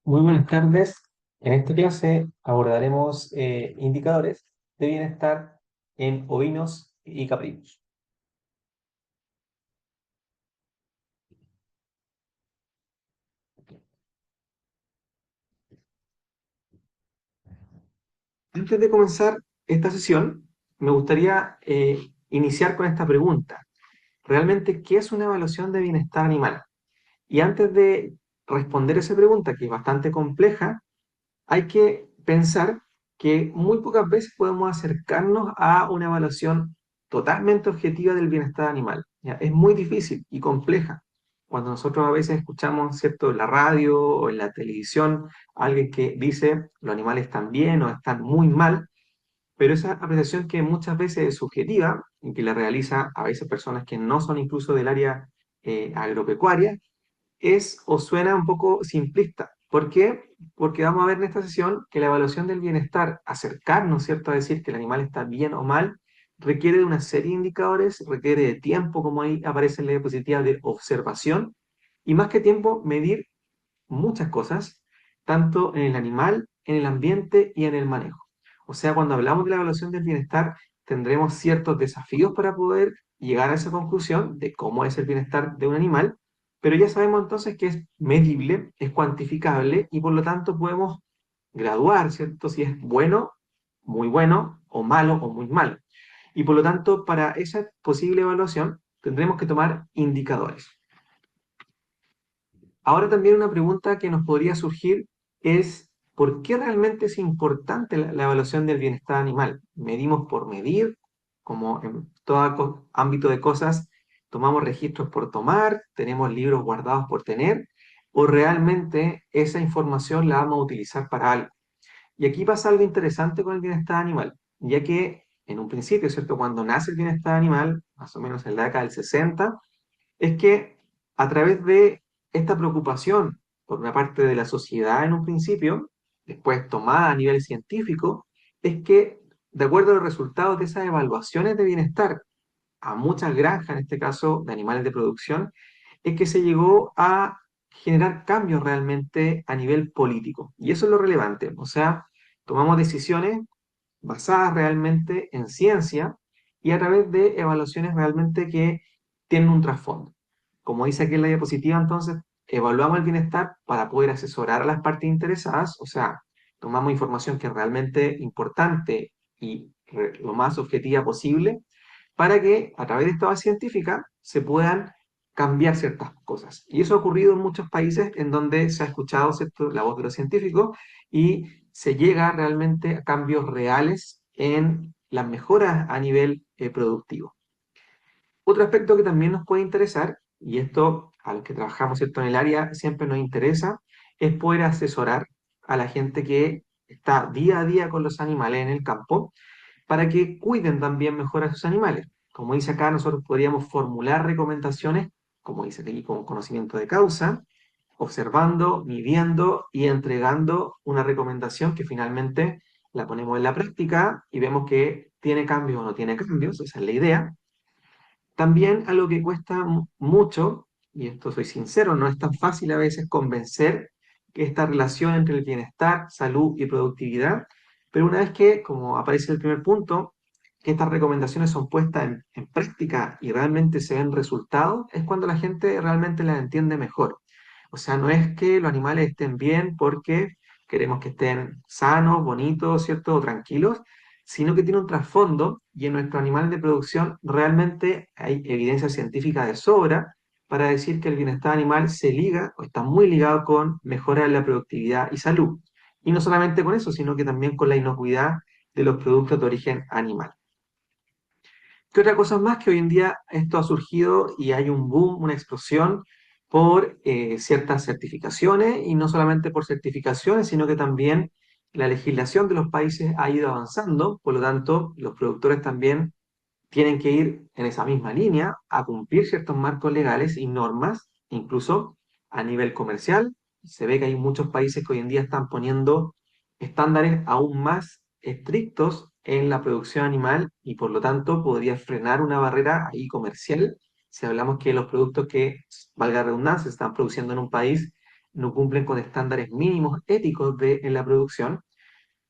Muy buenas tardes. En esta clase abordaremos indicadores de bienestar en ovinos y caprinos. Antes de comenzar esta sesión, me gustaría iniciar con esta pregunta. ¿Realmente qué es una evaluación de bienestar animal? Y antes de responder esa pregunta, que es bastante compleja, hay que pensar que muy pocas veces podemos acercarnos a una evaluación totalmente objetiva del bienestar animal. ¿Ya? Es muy difícil y compleja. Cuando nosotros a veces escuchamos, ¿cierto?, en la radio o en la televisión, alguien que dice los animales están bien o están muy mal, pero esa apreciación que muchas veces es subjetiva y que la realiza a veces personas que no son incluso del área agropecuaria, es o suena un poco simplista. ¿Por qué? Porque vamos a ver en esta sesión que la evaluación del bienestar, acercarnos, ¿cierto?, a decir que el animal está bien o mal, requiere de una serie de indicadores, requiere de tiempo, como ahí aparece en la diapositiva, de observación, y más que tiempo, medir muchas cosas, tanto en el animal, en el ambiente y en el manejo. O sea, cuando hablamos de la evaluación del bienestar, tendremos ciertos desafíos para poder llegar a esa conclusión de cómo es el bienestar de un animal, pero ya sabemos entonces que es medible, es cuantificable y por lo tanto podemos graduar, ¿cierto? Si es bueno, o malo o muy malo. Y por lo tanto, para esa posible evaluación, tendremos que tomar indicadores. Ahora también una pregunta que nos podría surgir es, ¿por qué realmente es importante la evaluación del bienestar animal? ¿Medimos por medir? Como en todo ámbito de cosas, tomamos registros por tomar, tenemos libros guardados por tener, o realmente esa información la vamos a utilizar para algo. Y aquí pasa algo interesante con el bienestar animal, ya que en un principio, ¿cierto? Cuando nace el bienestar animal, más o menos en la década del 60, es que a través de esta preocupación por una parte de la sociedad en un principio, después tomada a nivel científico, es que de acuerdo a los resultados de esas evaluaciones de bienestar a muchas granjas, en este caso de animales de producción, es que se llegó a generar cambios realmente a nivel político. Y eso es lo relevante. O sea, tomamos decisiones basadas realmente en ciencia y a través de evaluaciones realmente que tienen un trasfondo. Como dice aquí en la diapositiva, entonces, evaluamos el bienestar para poder asesorar a las partes interesadas, o sea, tomamos información que es realmente importante y lo más objetiva posible, para que a través de esta base científica se puedan cambiar ciertas cosas. Y eso ha ocurrido en muchos países en donde se ha escuchado, ¿cierto?, la voz de los científicos y se llega realmente a cambios reales en las mejoras a nivel productivo. Otro aspecto que también nos puede interesar, y esto a los que trabajamos, ¿cierto?, en el área siempre nos interesa, es poder asesorar a la gente que está día a día con los animales en el campo para que cuiden también mejor a sus animales. Como dice acá, nosotros podríamos formular recomendaciones, como dice aquí, con conocimiento de causa, observando, midiendo y entregando una recomendación que finalmente la ponemos en la práctica y vemos que tiene cambios o no tiene cambios, esa es la idea. También algo que cuesta mucho, y esto soy sincero, no es tan fácil a veces convencer que esta relación entre el bienestar, salud y productividad, pero una vez que, como aparece el primer punto, que estas recomendaciones son puestas en práctica y realmente se ven resultados, es cuando la gente realmente las entiende mejor. O sea, no es que los animales estén bien porque queremos que estén sanos, bonitos, ¿cierto? O tranquilos, sino que tiene un trasfondo y en nuestro animal de producción realmente hay evidencia científica de sobra para decir que el bienestar animal se liga o está muy ligado con mejorar la productividad y salud. Y no solamente con eso, sino que también con la inocuidad de los productos de origen animal. ¿Qué otra cosa más? Que hoy en día esto ha surgido y hay un boom, una explosión por ciertas certificaciones y no solamente por certificaciones, sino que también la legislación de los países ha ido avanzando, por lo tanto, los productores también tienen que ir en esa misma línea a cumplir ciertos marcos legales y normas, incluso a nivel comercial. Se ve que hay muchos países que hoy en día están poniendo estándares aún más estrictos en la producción animal y por lo tanto podría frenar una barrera ahí comercial si hablamos que los productos que, valga la redundancia, se están produciendo en un país no cumplen con estándares mínimos éticos en la producción.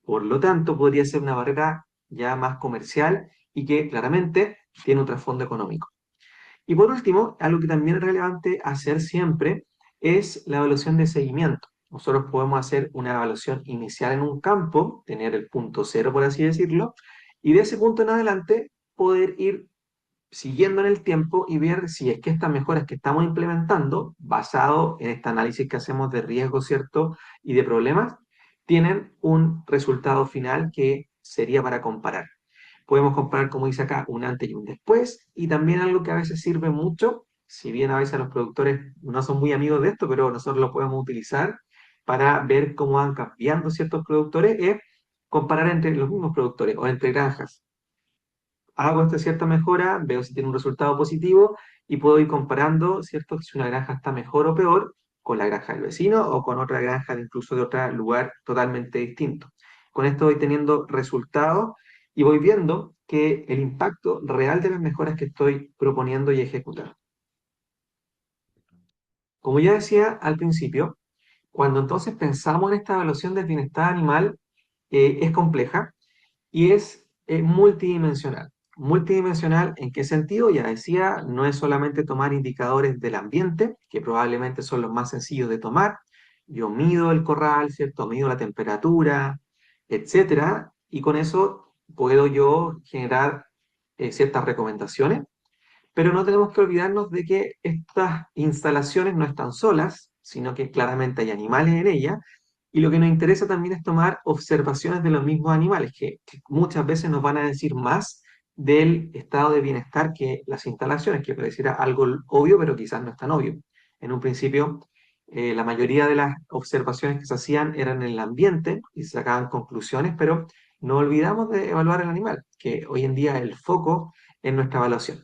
Por lo tanto, podría ser una barrera ya más comercial y que claramente tiene un trasfondo económico. Y por último, algo que también es relevante hacer siempre es la evaluación de seguimiento. Nosotros podemos hacer una evaluación inicial en un campo, tener el punto cero, por así decirlo, y de ese punto en adelante poder ir siguiendo en el tiempo y ver si es que estas mejoras que estamos implementando, basado en este análisis que hacemos de riesgo, ¿cierto? Y de problemas, tienen un resultado final que sería para comparar. Podemos comparar, como dice acá, un antes y un después, y también algo que a veces sirve mucho, si bien a veces los productores no son muy amigos de esto, pero nosotros lo podemos utilizar para ver cómo van cambiando ciertos productores, es comparar entre los mismos productores o entre granjas. Hago esta cierta mejora, veo si tiene un resultado positivo y puedo ir comparando, ¿cierto? Si una granja está mejor o peor con la granja del vecino o con otra granja incluso de otro lugar totalmente distinto. Con esto voy teniendo resultados y voy viendo que el impacto real de las mejoras que estoy proponiendo y ejecutando. Como ya decía al principio, cuando entonces pensamos en esta evaluación del bienestar animal, es compleja y es multidimensional. Multidimensional, ¿en qué sentido? Ya decía, no es solamente tomar indicadores del ambiente, que probablemente son los más sencillos de tomar. Yo mido el corral, ¿cierto? Mido la temperatura, etcétera, y con eso puedo yo generar ciertas recomendaciones, pero no tenemos que olvidarnos de que estas instalaciones no están solas, sino que claramente hay animales en ellas, y lo que nos interesa también es tomar observaciones de los mismos animales, que muchas veces nos van a decir más del estado de bienestar que las instalaciones, que pareciera algo obvio, pero quizás no es tan obvio. En un principio, la mayoría de las observaciones que se hacían eran en el ambiente y se sacaban conclusiones, pero no olvidamos de evaluar el animal, que hoy en día es el foco en nuestra evaluación.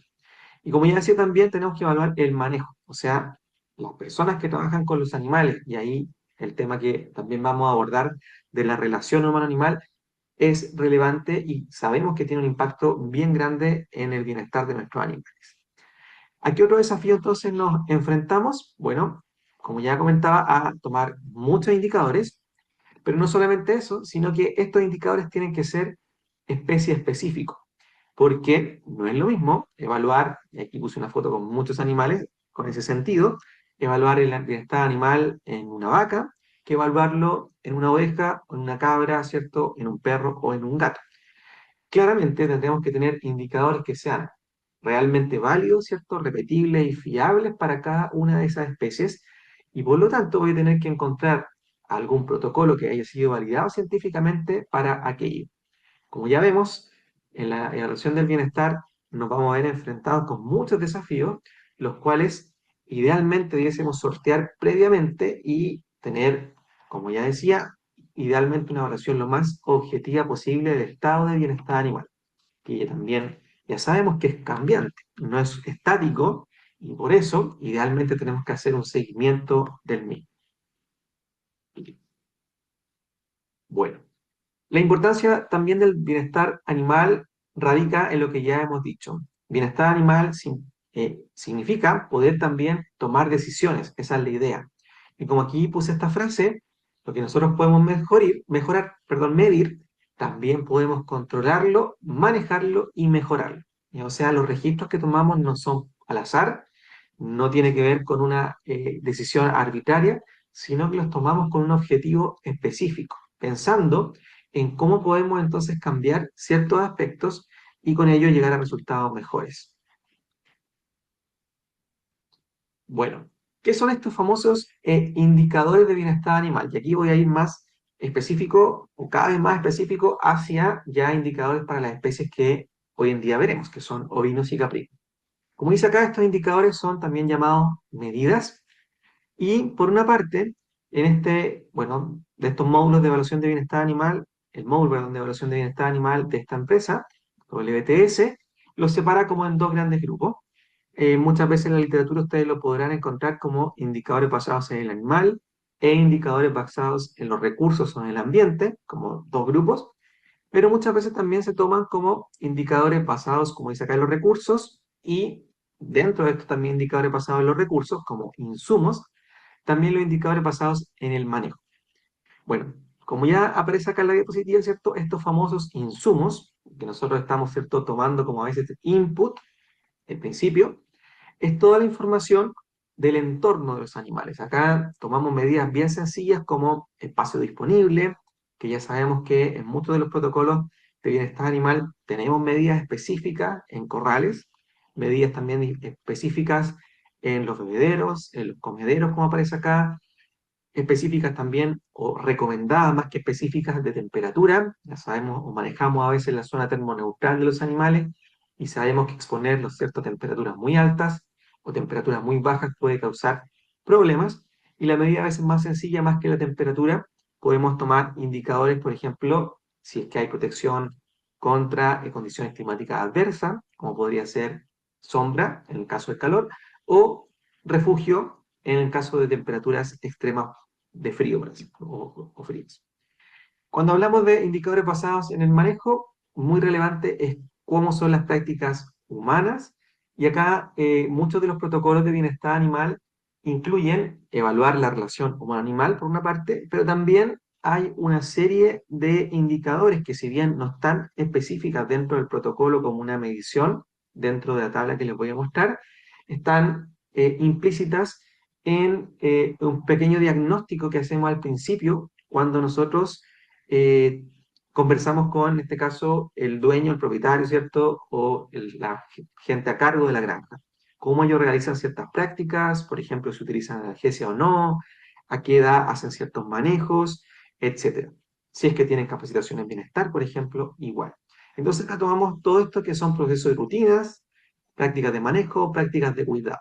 Y como ya decía también, tenemos que evaluar el manejo, o sea, las personas que trabajan con los animales, y ahí el tema que también vamos a abordar de la relación humano-animal es relevante y sabemos que tiene un impacto bien grande en el bienestar de nuestros animales. ¿A qué otro desafío entonces nos enfrentamos? Bueno, como ya comentaba, a tomar muchos indicadores, pero no solamente eso, sino que estos indicadores tienen que ser especie específicos, porque no es lo mismo evaluar, y aquí puse una foto con muchos animales, con ese sentido, evaluar el bienestar animal en una vaca, que evaluarlo en una oveja, o en una cabra, ¿cierto? En un perro o en un gato. Claramente tendremos que tener indicadores que sean realmente válidos, ¿cierto? Repetibles y fiables para cada una de esas especies, y por lo tanto voy a tener que encontrar algún protocolo que haya sido validado científicamente para aquello. Como ya vemos, en la evaluación del bienestar nos vamos a ver enfrentados con muchos desafíos, los cuales idealmente debiésemos sortear previamente y tener, como ya decía, idealmente una evaluación lo más objetiva posible del estado de bienestar animal, que ya también ya sabemos que es cambiante, no es estático, y por eso idealmente tenemos que hacer un seguimiento del mismo. Bueno. La importancia también del bienestar animal radica en lo que ya hemos dicho. Bienestar animal significa poder también tomar decisiones, esa es la idea. Y como aquí puse esta frase, lo que nosotros podemos medir, también podemos controlarlo, manejarlo y mejorarlo. O sea, los registros que tomamos no son al azar, no tiene que ver con una decisión arbitraria, sino que los tomamos con un objetivo específico, pensando en cómo podemos entonces cambiar ciertos aspectos y con ello llegar a resultados mejores. Bueno, ¿qué son estos famosos indicadores de bienestar animal? Y aquí voy a ir más específico o cada vez más específico hacia ya indicadores para las especies que hoy en día veremos, que son ovinos y caprinos. Como dice acá, estos indicadores son también llamados medidas. Y por una parte, en bueno, de estos módulos de evaluación de bienestar animal, el módulo, perdón, de evaluación de bienestar animal de esta empresa, WTS, los separa como en dos grandes grupos. Muchas veces en la literatura ustedes lo podrán encontrar como indicadores basados en el animal e indicadores basados en los recursos o en el ambiente, como dos grupos, pero muchas veces también se toman como indicadores basados, como dice acá, en los recursos y dentro de estos también indicadores basados en los recursos, como insumos, también los indicadores basados en el manejo. Bueno, como ya aparece acá en la diapositiva, ¿cierto? Estos famosos insumos que nosotros estamos, ¿cierto?, tomando como a veces input, el principio, es toda la información del entorno de los animales. Acá tomamos medidas bien sencillas como espacio disponible, que ya sabemos que en muchos de los protocolos de bienestar animal tenemos medidas específicas en corrales, medidas también específicas en los bebederos, en los comederos, como aparece acá, específicas también o recomendadas más que específicas de temperatura. Ya sabemos o manejamos a veces la zona termoneutral de los animales y sabemos que exponerlos, ¿cierto?, a temperaturas muy altas o temperaturas muy bajas puede causar problemas. Y la medida a veces más sencilla, más que la temperatura, podemos tomar indicadores, por ejemplo, si es que hay protección contra condiciones climáticas adversas, como podría ser sombra en el caso del calor, o refugio en el caso de temperaturas extremas de frío, por ejemplo, o fríos. Cuando hablamos de indicadores basados en el manejo, muy relevante es cómo son las prácticas humanas. Y acá muchos de los protocolos de bienestar animal incluyen evaluar la relación humano-animal, por una parte, pero también hay una serie de indicadores que, si bien no están específicas dentro del protocolo como una medición, dentro de la tabla que les voy a mostrar, están implícitas en un pequeño diagnóstico que hacemos al principio cuando nosotros eh, conversamos con, en este caso, el dueño, el propietario, ¿cierto? O la gente a cargo de la granja. Cómo ellos realizan ciertas prácticas, por ejemplo, si utilizan analgesia o no, a qué edad hacen ciertos manejos, etcétera. Si es que tienen capacitación en bienestar, por ejemplo, igual. Entonces acá tomamos todo esto que son procesos de rutinas, prácticas de manejo, prácticas de cuidado.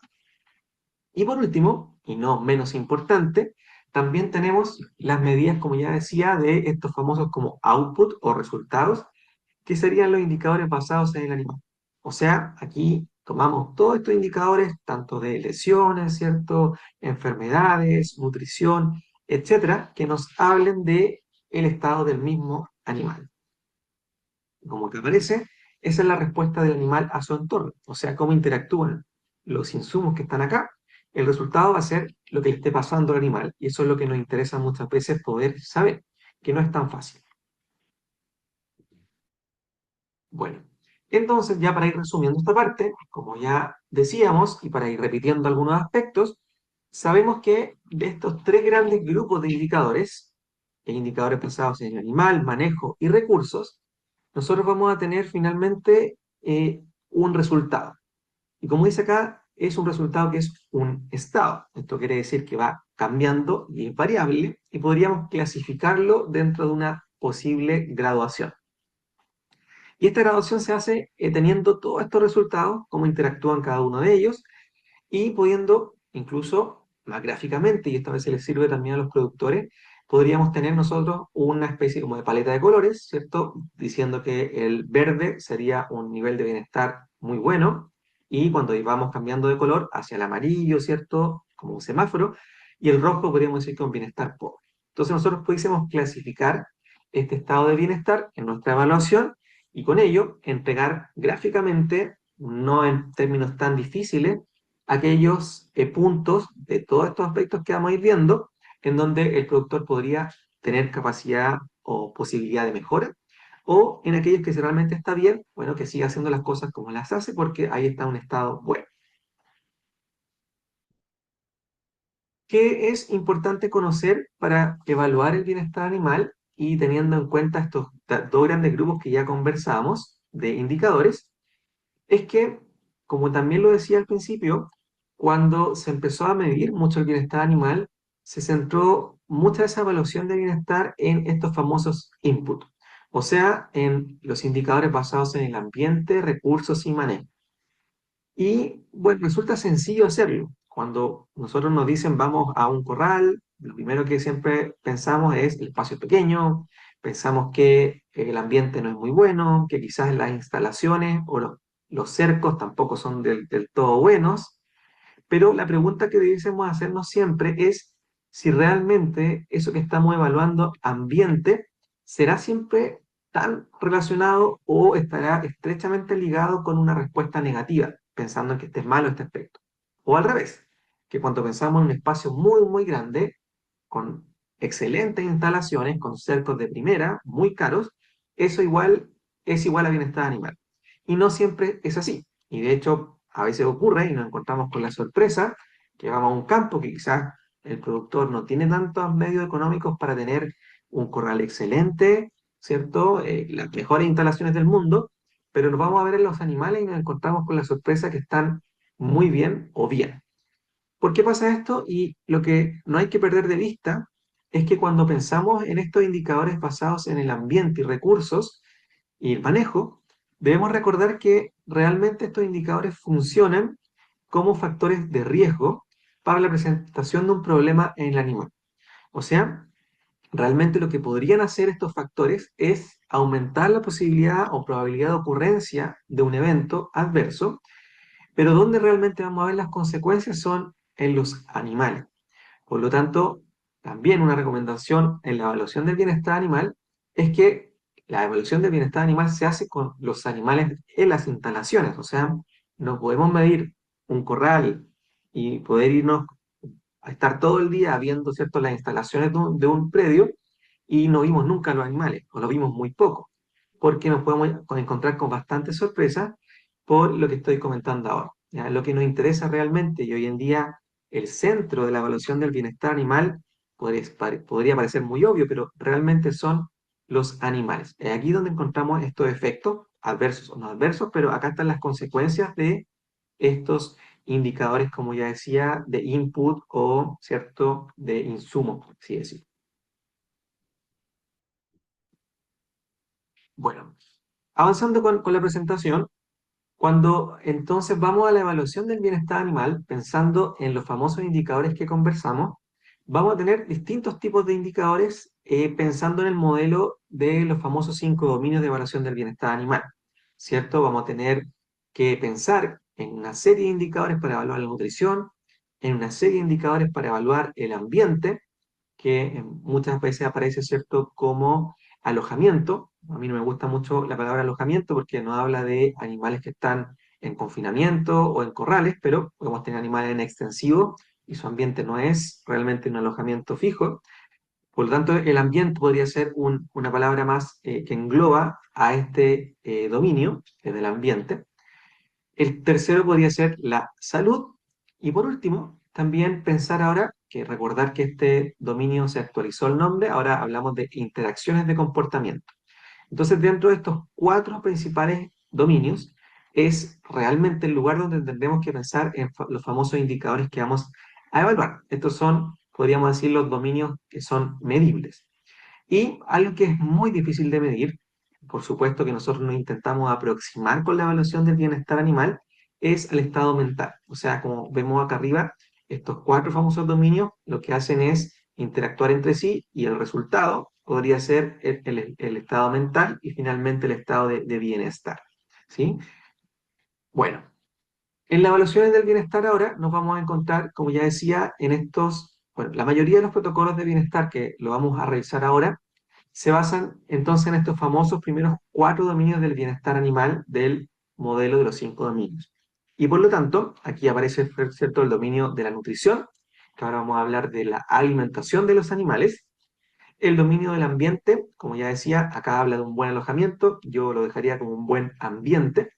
Y por último, y no menos importante, también tenemos las medidas, como ya decía, de estos famosos como output o resultados, que serían los indicadores basados en el animal. O sea, aquí tomamos todos estos indicadores, tanto de lesiones, ¿cierto? Enfermedades, nutrición, etcétera, que nos hablen de el estado del mismo animal. Como que aparece, esa es la respuesta del animal a su entorno, o sea, cómo interactúan los insumos que están acá. El resultado va a ser lo que le esté pasando al animal, y eso es lo que nos interesa muchas veces poder saber, que no es tan fácil. Bueno, entonces ya para ir resumiendo esta parte, como ya decíamos, y para ir repitiendo algunos aspectos, sabemos que de estos tres grandes grupos de indicadores, indicadores basados en el animal, manejo y recursos, nosotros vamos a tener finalmente un resultado. Y como dice acá, es un resultado que es un estado. Esto quiere decir que va cambiando y es variable y podríamos clasificarlo dentro de una posible graduación. Y esta graduación se hace teniendo todos estos resultados, cómo interactúan cada uno de ellos y pudiendo incluso más gráficamente, y esta vez se les sirve también a los productores, podríamos tener nosotros una especie como de paleta de colores, ¿cierto? Diciendo que el verde sería un nivel de bienestar muy bueno, y cuando vamos cambiando de color hacia el amarillo, ¿cierto? Como un semáforo, y el rojo podríamos decir que es un bienestar pobre. Entonces nosotros pudiésemos clasificar este estado de bienestar en nuestra evaluación y con ello entregar gráficamente, no en términos tan difíciles, aquellos puntos de todos estos aspectos que vamos a ir viendo, en donde el productor podría tener capacidad o posibilidad de mejora, o en aquellos que si realmente está bien, bueno, que siga haciendo las cosas como las hace, porque ahí está un estado bueno. ¿Qué es importante conocer para evaluar el bienestar animal y teniendo en cuenta estos dos grandes grupos que ya conversamos de indicadores? Es que, como también lo decía al principio, cuando se empezó a medir mucho el bienestar animal, se centró mucha de esa evaluación de bienestar en estos famosos inputs, o sea, en los indicadores basados en el ambiente, recursos y manejo. Y bueno, resulta sencillo hacerlo. Cuando nosotros nos dicen vamos a un corral, lo primero que siempre pensamos es el espacio es pequeño, pensamos que el ambiente no es muy bueno, que quizás las instalaciones o los cercos tampoco son del todo buenos, pero la pregunta que debiésemos hacernos siempre es si realmente eso que estamos evaluando, ambiente, será siempre tan relacionado o estará estrechamente ligado con una respuesta negativa, pensando en que esté malo este aspecto. O al revés, que cuando pensamos en un espacio muy, muy grande, con excelentes instalaciones, con cercos de primera, muy caros, eso igual es igual a bienestar animal. Y no siempre es así. Y de hecho, a veces ocurre y nos encontramos con la sorpresa que vamos a un campo que quizás el productor no tiene tantos medios económicos para tener un corral excelente, ¿cierto? Las mejores instalaciones del mundo, pero nos vamos a ver en los animales y nos encontramos con la sorpresa que están muy bien o bien. ¿Por qué pasa esto? Y lo que no hay que perder de vista es que cuando pensamos en estos indicadores basados en el ambiente y recursos y el manejo, debemos recordar que realmente estos indicadores funcionan como factores de riesgo para la presentación de un problema en el animal. O sea, realmente lo que podrían hacer estos factores es aumentar la posibilidad o probabilidad de ocurrencia de un evento adverso, pero donde realmente vamos a ver las consecuencias son en los animales. Por lo tanto, también una recomendación en la evaluación del bienestar animal es que la evaluación del bienestar animal se hace con los animales en las instalaciones. O sea, no podemos medir un corral y poder irnos a estar todo el día viendo, ¿cierto?, las instalaciones de un predio y no vimos nunca a los animales, o lo vimos muy poco, porque nos podemos encontrar con bastantes sorpresas por lo que estoy comentando ahora. ¿Ya? Lo que nos interesa realmente, y hoy en día el centro de la evaluación del bienestar animal podría parecer muy obvio, pero realmente son los animales. Es aquí donde encontramos estos efectos, adversos o no adversos, pero acá están las consecuencias de estos indicadores, como ya decía, de input o, ¿cierto?, de insumo, por así decirlo. Bueno, avanzando con la presentación, cuando entonces vamos a la evaluación del bienestar animal, pensando en los famosos indicadores que conversamos, vamos a tener distintos tipos de indicadores pensando en el modelo de los famosos 5 dominios de evaluación del bienestar animal, ¿cierto? Vamos a tener que pensar en una serie de indicadores para evaluar la nutrición, en una serie de indicadores para evaluar el ambiente, que muchas veces aparece, ¿cierto?, como alojamiento. A mí no me gusta mucho la palabra alojamiento porque no habla de animales que están en confinamiento o en corrales, pero podemos tener animales en extensivo y su ambiente no es realmente un alojamiento fijo. Por lo tanto, el ambiente podría ser una palabra más que engloba a este dominio del ambiente. El tercero podría ser la salud. Y por último, también pensar ahora que recordar que este dominio se actualizó el nombre, ahora hablamos de interacciones de comportamiento. Entonces, dentro de estos 4 principales dominios, es realmente el lugar donde tendremos que pensar en los famosos indicadores que vamos a evaluar. Estos son, podríamos decir, los dominios que son medibles. Y algo que es muy difícil de medir, por supuesto que nosotros nos intentamos aproximar con la evaluación del bienestar animal, es el estado mental. O sea, como vemos acá arriba, estos 4 famosos dominios lo que hacen es interactuar entre sí y el resultado podría ser el estado mental y finalmente el estado de bienestar. ¿Sí? Bueno, en las evaluaciones del bienestar ahora nos vamos a encontrar, como ya decía, en estos, bueno, la mayoría de los protocolos de bienestar que lo vamos a revisar ahora se basan entonces en estos famosos primeros 4 dominios del bienestar animal del modelo de los 5 dominios. Y por lo tanto, aquí aparece, ¿cierto?, el dominio de la nutrición, que ahora vamos a hablar de la alimentación de los animales. El dominio del ambiente, como ya decía, acá habla de un buen alojamiento, yo lo dejaría como un buen ambiente.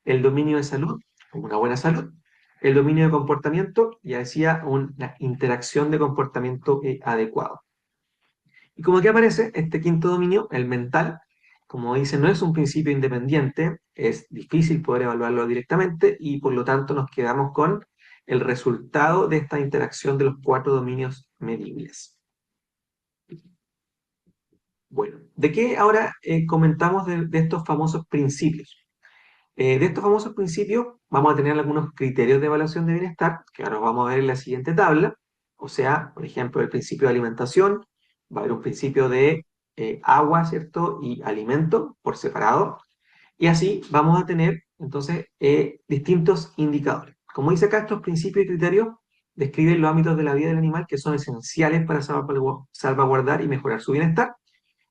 El dominio de salud, como una buena salud. El dominio de comportamiento, ya decía, una interacción de comportamiento adecuado. Y como aquí aparece este quinto dominio, el mental, como dice, no es un principio independiente, es difícil poder evaluarlo directamente y por lo tanto nos quedamos con el resultado de esta interacción de los 4 dominios medibles. Bueno, ¿de qué ahora comentamos de estos famosos principios? De estos famosos principios vamos a tener algunos criterios de evaluación de bienestar, que ahora vamos a ver en la siguiente tabla. O sea, por ejemplo, el principio de alimentación, va a haber un principio de agua, ¿cierto? Y alimento por separado. Y así vamos a tener entonces distintos indicadores. Como dice acá, estos principios y criterios describen los ámbitos de la vida del animal que son esenciales para salvaguardar y mejorar su bienestar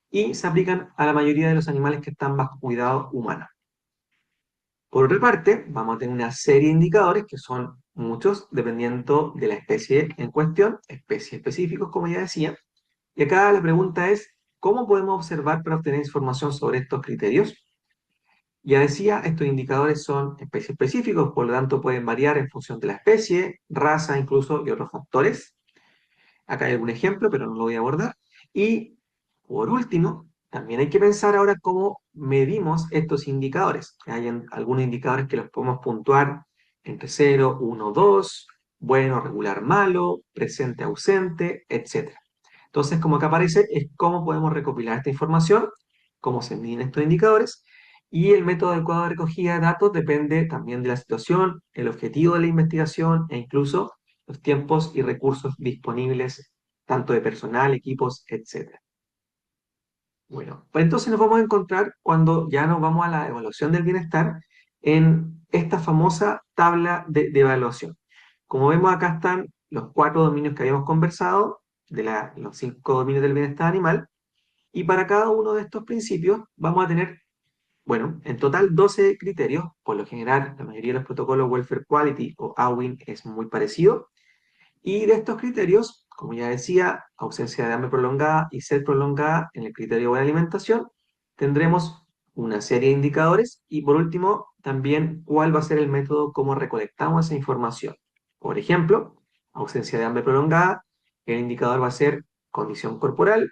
y se aplican a la mayoría de los animales que están bajo cuidado humano. Por otra parte, vamos a tener una serie de indicadores que son muchos dependiendo de la especie en cuestión, especies específicos, como ya decía. Y acá la pregunta es, ¿cómo podemos observar para obtener información sobre estos criterios? Ya decía, estos indicadores son especie específicos, por lo tanto pueden variar en función de la especie, raza incluso y otros factores. Acá hay algún ejemplo, pero no lo voy a abordar. Y por último, también hay que pensar ahora cómo medimos estos indicadores. Hay algunos indicadores que los podemos puntuar entre 0, 1, 2, bueno, regular, malo, presente, ausente, etc. Entonces, como acá aparece, es cómo podemos recopilar esta información, cómo se miden estos indicadores, y el método adecuado de recogida de datos depende también de la situación, el objetivo de la investigación e incluso los tiempos y recursos disponibles, tanto de personal, equipos, etc. Bueno, pues entonces nos vamos a encontrar cuando ya nos vamos a la evaluación del bienestar en esta famosa tabla de evaluación. Como vemos acá están los 4 dominios que habíamos conversado, los 5 dominios del bienestar animal, y para cada uno de estos principios vamos a tener, bueno, en total 12 criterios. Por lo general, la mayoría de los protocolos Welfare Quality o AWIN es muy parecido, y de estos criterios, como ya decía, ausencia de hambre prolongada y sed prolongada en el criterio de buena alimentación, tendremos una serie de indicadores y por último, también cuál va a ser el método cómo recolectamos esa información. Por ejemplo, ausencia de hambre prolongada, el indicador va a ser condición corporal,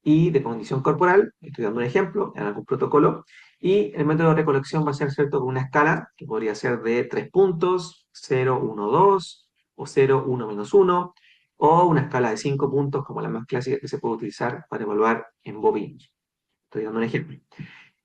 y de condición corporal, estoy dando un ejemplo en algún protocolo, y el método de recolección va a ser, ¿cierto?, con una escala que podría ser de 3 puntos, 0, 1, 2, o 0, 1, -1, o una escala de 5 puntos, como la más clásica que se puede utilizar para evaluar en bovinos. Estoy dando un ejemplo.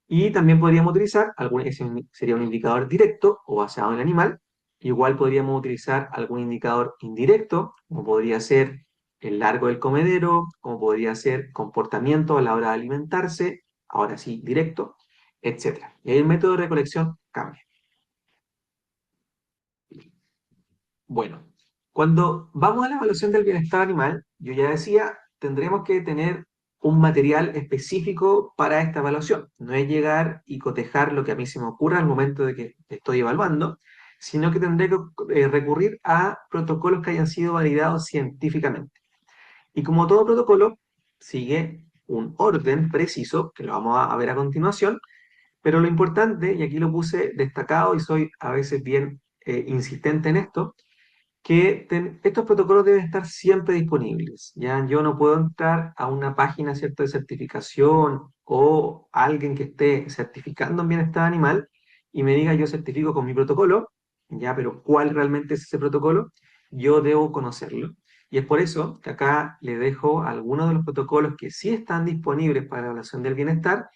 Y también podríamos utilizar, ese sería un indicador directo o basado en el animal. Igual podríamos utilizar algún indicador indirecto, como podría ser el largo del comedero, como podría ser comportamiento a la hora de alimentarse, ahora sí, directo, etc. Y ahí el método de recolección cambia. Bueno, cuando vamos a la evaluación del bienestar animal, yo ya decía, tendremos que tener un material específico para esta evaluación. No es llegar y cotejar lo que a mí se me ocurra al momento de que estoy evaluando, sino que tendré que recurrir a protocolos que hayan sido validados científicamente. Y como todo protocolo, sigue un orden preciso, que lo vamos a ver a continuación, pero lo importante, y aquí lo puse destacado y soy a veces bien insistente en esto, que estos protocolos deben estar siempre disponibles. ¿Ya? Yo no puedo entrar a una página, ¿cierto?, de certificación o alguien que esté certificando en bienestar animal y me diga yo certifico con mi protocolo, ¿ya? Pero ¿cuál realmente es ese protocolo? Yo debo conocerlo. Y es por eso que acá le dejo algunos de los protocolos que sí están disponibles para la evaluación del bienestar.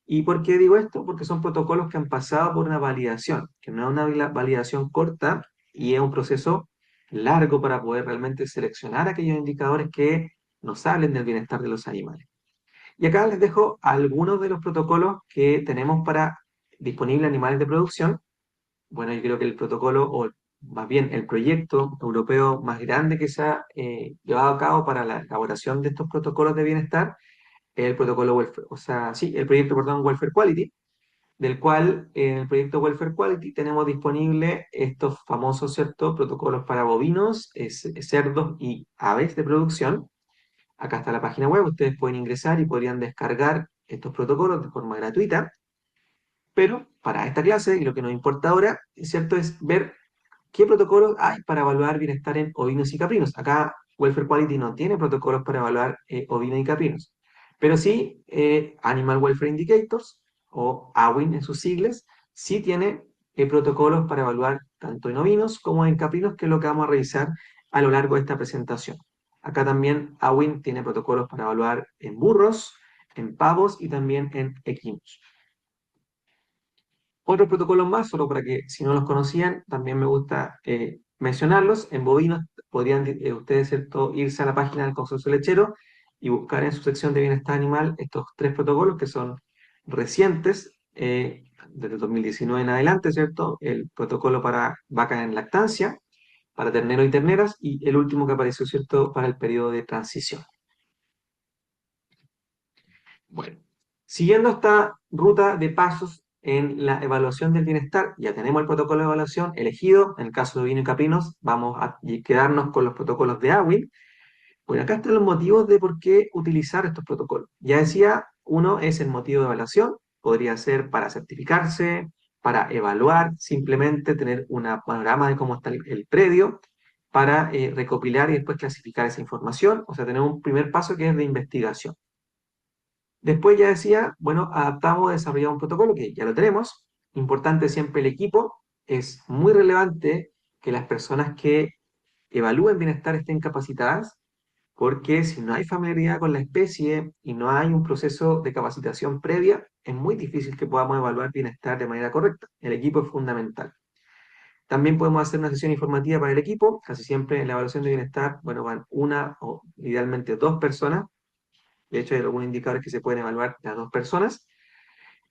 ¿Y por qué digo esto? Porque son protocolos que han pasado por una validación, que no es una validación corta y es un proceso largo para poder realmente seleccionar aquellos indicadores que nos hablen del bienestar de los animales. Y acá les dejo algunos de los protocolos que tenemos para disponibles animales de producción. Bueno, yo creo que el protocolo, o más bien el proyecto europeo más grande que se ha llevado a cabo para la elaboración de estos protocolos de bienestar, es el protocolo Welfare, o sea, sí, el proyecto, perdón, Welfare Quality, del cual en el proyecto Welfare Quality tenemos disponible estos famosos, ¿cierto?, protocolos para bovinos, cerdos y aves de producción. Acá está la página web, ustedes pueden ingresar y podrían descargar estos protocolos de forma gratuita, pero para esta clase, y lo que nos importa ahora, ¿cierto?, es ver qué protocolos hay para evaluar bienestar en ovinos y caprinos. Acá Welfare Quality no tiene protocolos para evaluar ovinos y caprinos, pero sí Animal Welfare Indicators, o AWIN en sus siglas, sí tiene protocolos para evaluar tanto en ovinos como en caprinos, que es lo que vamos a revisar a lo largo de esta presentación. Acá también AWIN tiene protocolos para evaluar en burros, en pavos y también en equinos. Otros protocolos más, solo para que si no los conocían, también me gusta mencionarlos. En bovinos podrían ustedes, ¿cierto?, irse a la página del Consorcio Lechero y buscar en su sección de bienestar animal estos 3 protocolos que son recientes, desde 2019 en adelante, ¿cierto? El protocolo para vacas en lactancia, para terneros y terneras, y el último que apareció, ¿cierto?, para el periodo de transición. Bueno, siguiendo esta ruta de pasos en la evaluación del bienestar. Ya tenemos el protocolo de evaluación elegido. En el caso de vino y caprinos, vamos a quedarnos con los protocolos de AWIN. Bueno, acá están los motivos de por qué utilizar estos protocolos. Ya decía, uno es el motivo de evaluación. Podría ser para certificarse, para evaluar, simplemente tener un panorama de cómo está el predio, para recopilar y después clasificar esa información. O sea, tener un primer paso que es de investigación. Después ya decía, bueno, adaptamos, desarrollamos un protocolo que ya lo tenemos. Importante siempre el equipo. Es muy relevante que las personas que evalúen bienestar estén capacitadas, porque si no hay familiaridad con la especie y no hay un proceso de capacitación previa, es muy difícil que podamos evaluar bienestar de manera correcta. El equipo es fundamental. También podemos hacer una sesión informativa para el equipo. Casi siempre en la evaluación de bienestar, bueno, van una o idealmente dos personas. De hecho, hay algunos indicadores que se pueden evaluar las dos personas.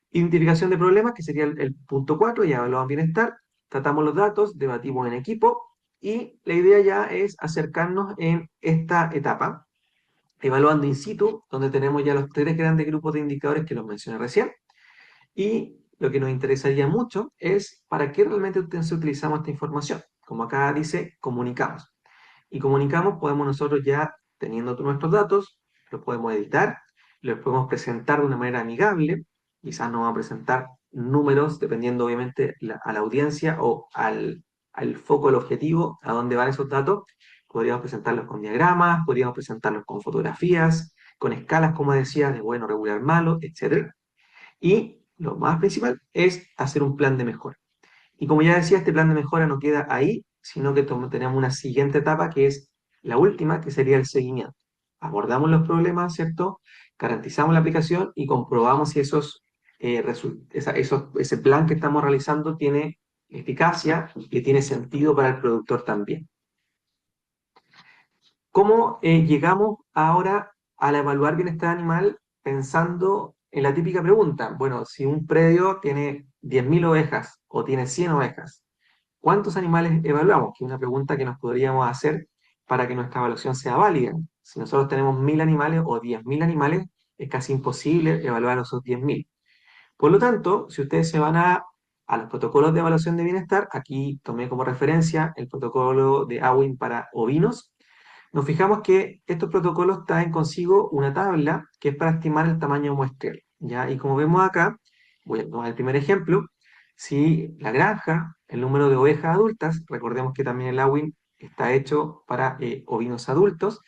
Identificación de problemas, que sería el punto 4, ya evaluamos bienestar. Tratamos los datos, debatimos en equipo y la idea ya es acercarnos en esta etapa, evaluando in situ, donde tenemos ya los tres grandes grupos de indicadores que los mencioné recién. Y lo que nos interesaría mucho es para qué realmente utilizamos esta información. Como acá dice, comunicamos. Y comunicamos, podemos nosotros ya, teniendo nuestros datos, los podemos editar, los podemos presentar de una manera amigable, quizás nos va a presentar números, dependiendo obviamente a la audiencia o al foco, al objetivo, a dónde van esos datos. Podríamos presentarlos con diagramas, podríamos presentarlos con fotografías, con escalas, como decía, de bueno, regular, malo, etc. Y lo más principal es hacer un plan de mejora. Y como ya decía, este plan de mejora no queda ahí, sino que tenemos una siguiente etapa que es la última, que sería el seguimiento. Abordamos los problemas, ¿cierto? Garantizamos la aplicación y comprobamos si ese plan que estamos realizando tiene eficacia y tiene sentido para el productor también. ¿Cómo llegamos ahora al evaluar bienestar animal pensando en la típica pregunta? Bueno, si un predio tiene 10.000 ovejas o tiene 100 ovejas, ¿cuántos animales evaluamos? Que es una pregunta que nos podríamos hacer para que nuestra evaluación sea válida. Si nosotros tenemos 1.000 animales o 10.000 animales, es casi imposible evaluar esos 10.000. Por lo tanto, si ustedes se van a los protocolos de evaluación de bienestar, aquí tomé como referencia el protocolo de AWIN para ovinos, nos fijamos que estos protocolos traen consigo una tabla que es para estimar el tamaño muestreal, ¿ya? Y como vemos acá, voy a tomar el primer ejemplo, si la granja, el número de ovejas adultas, recordemos que también el AWIN está hecho para ovinos adultos,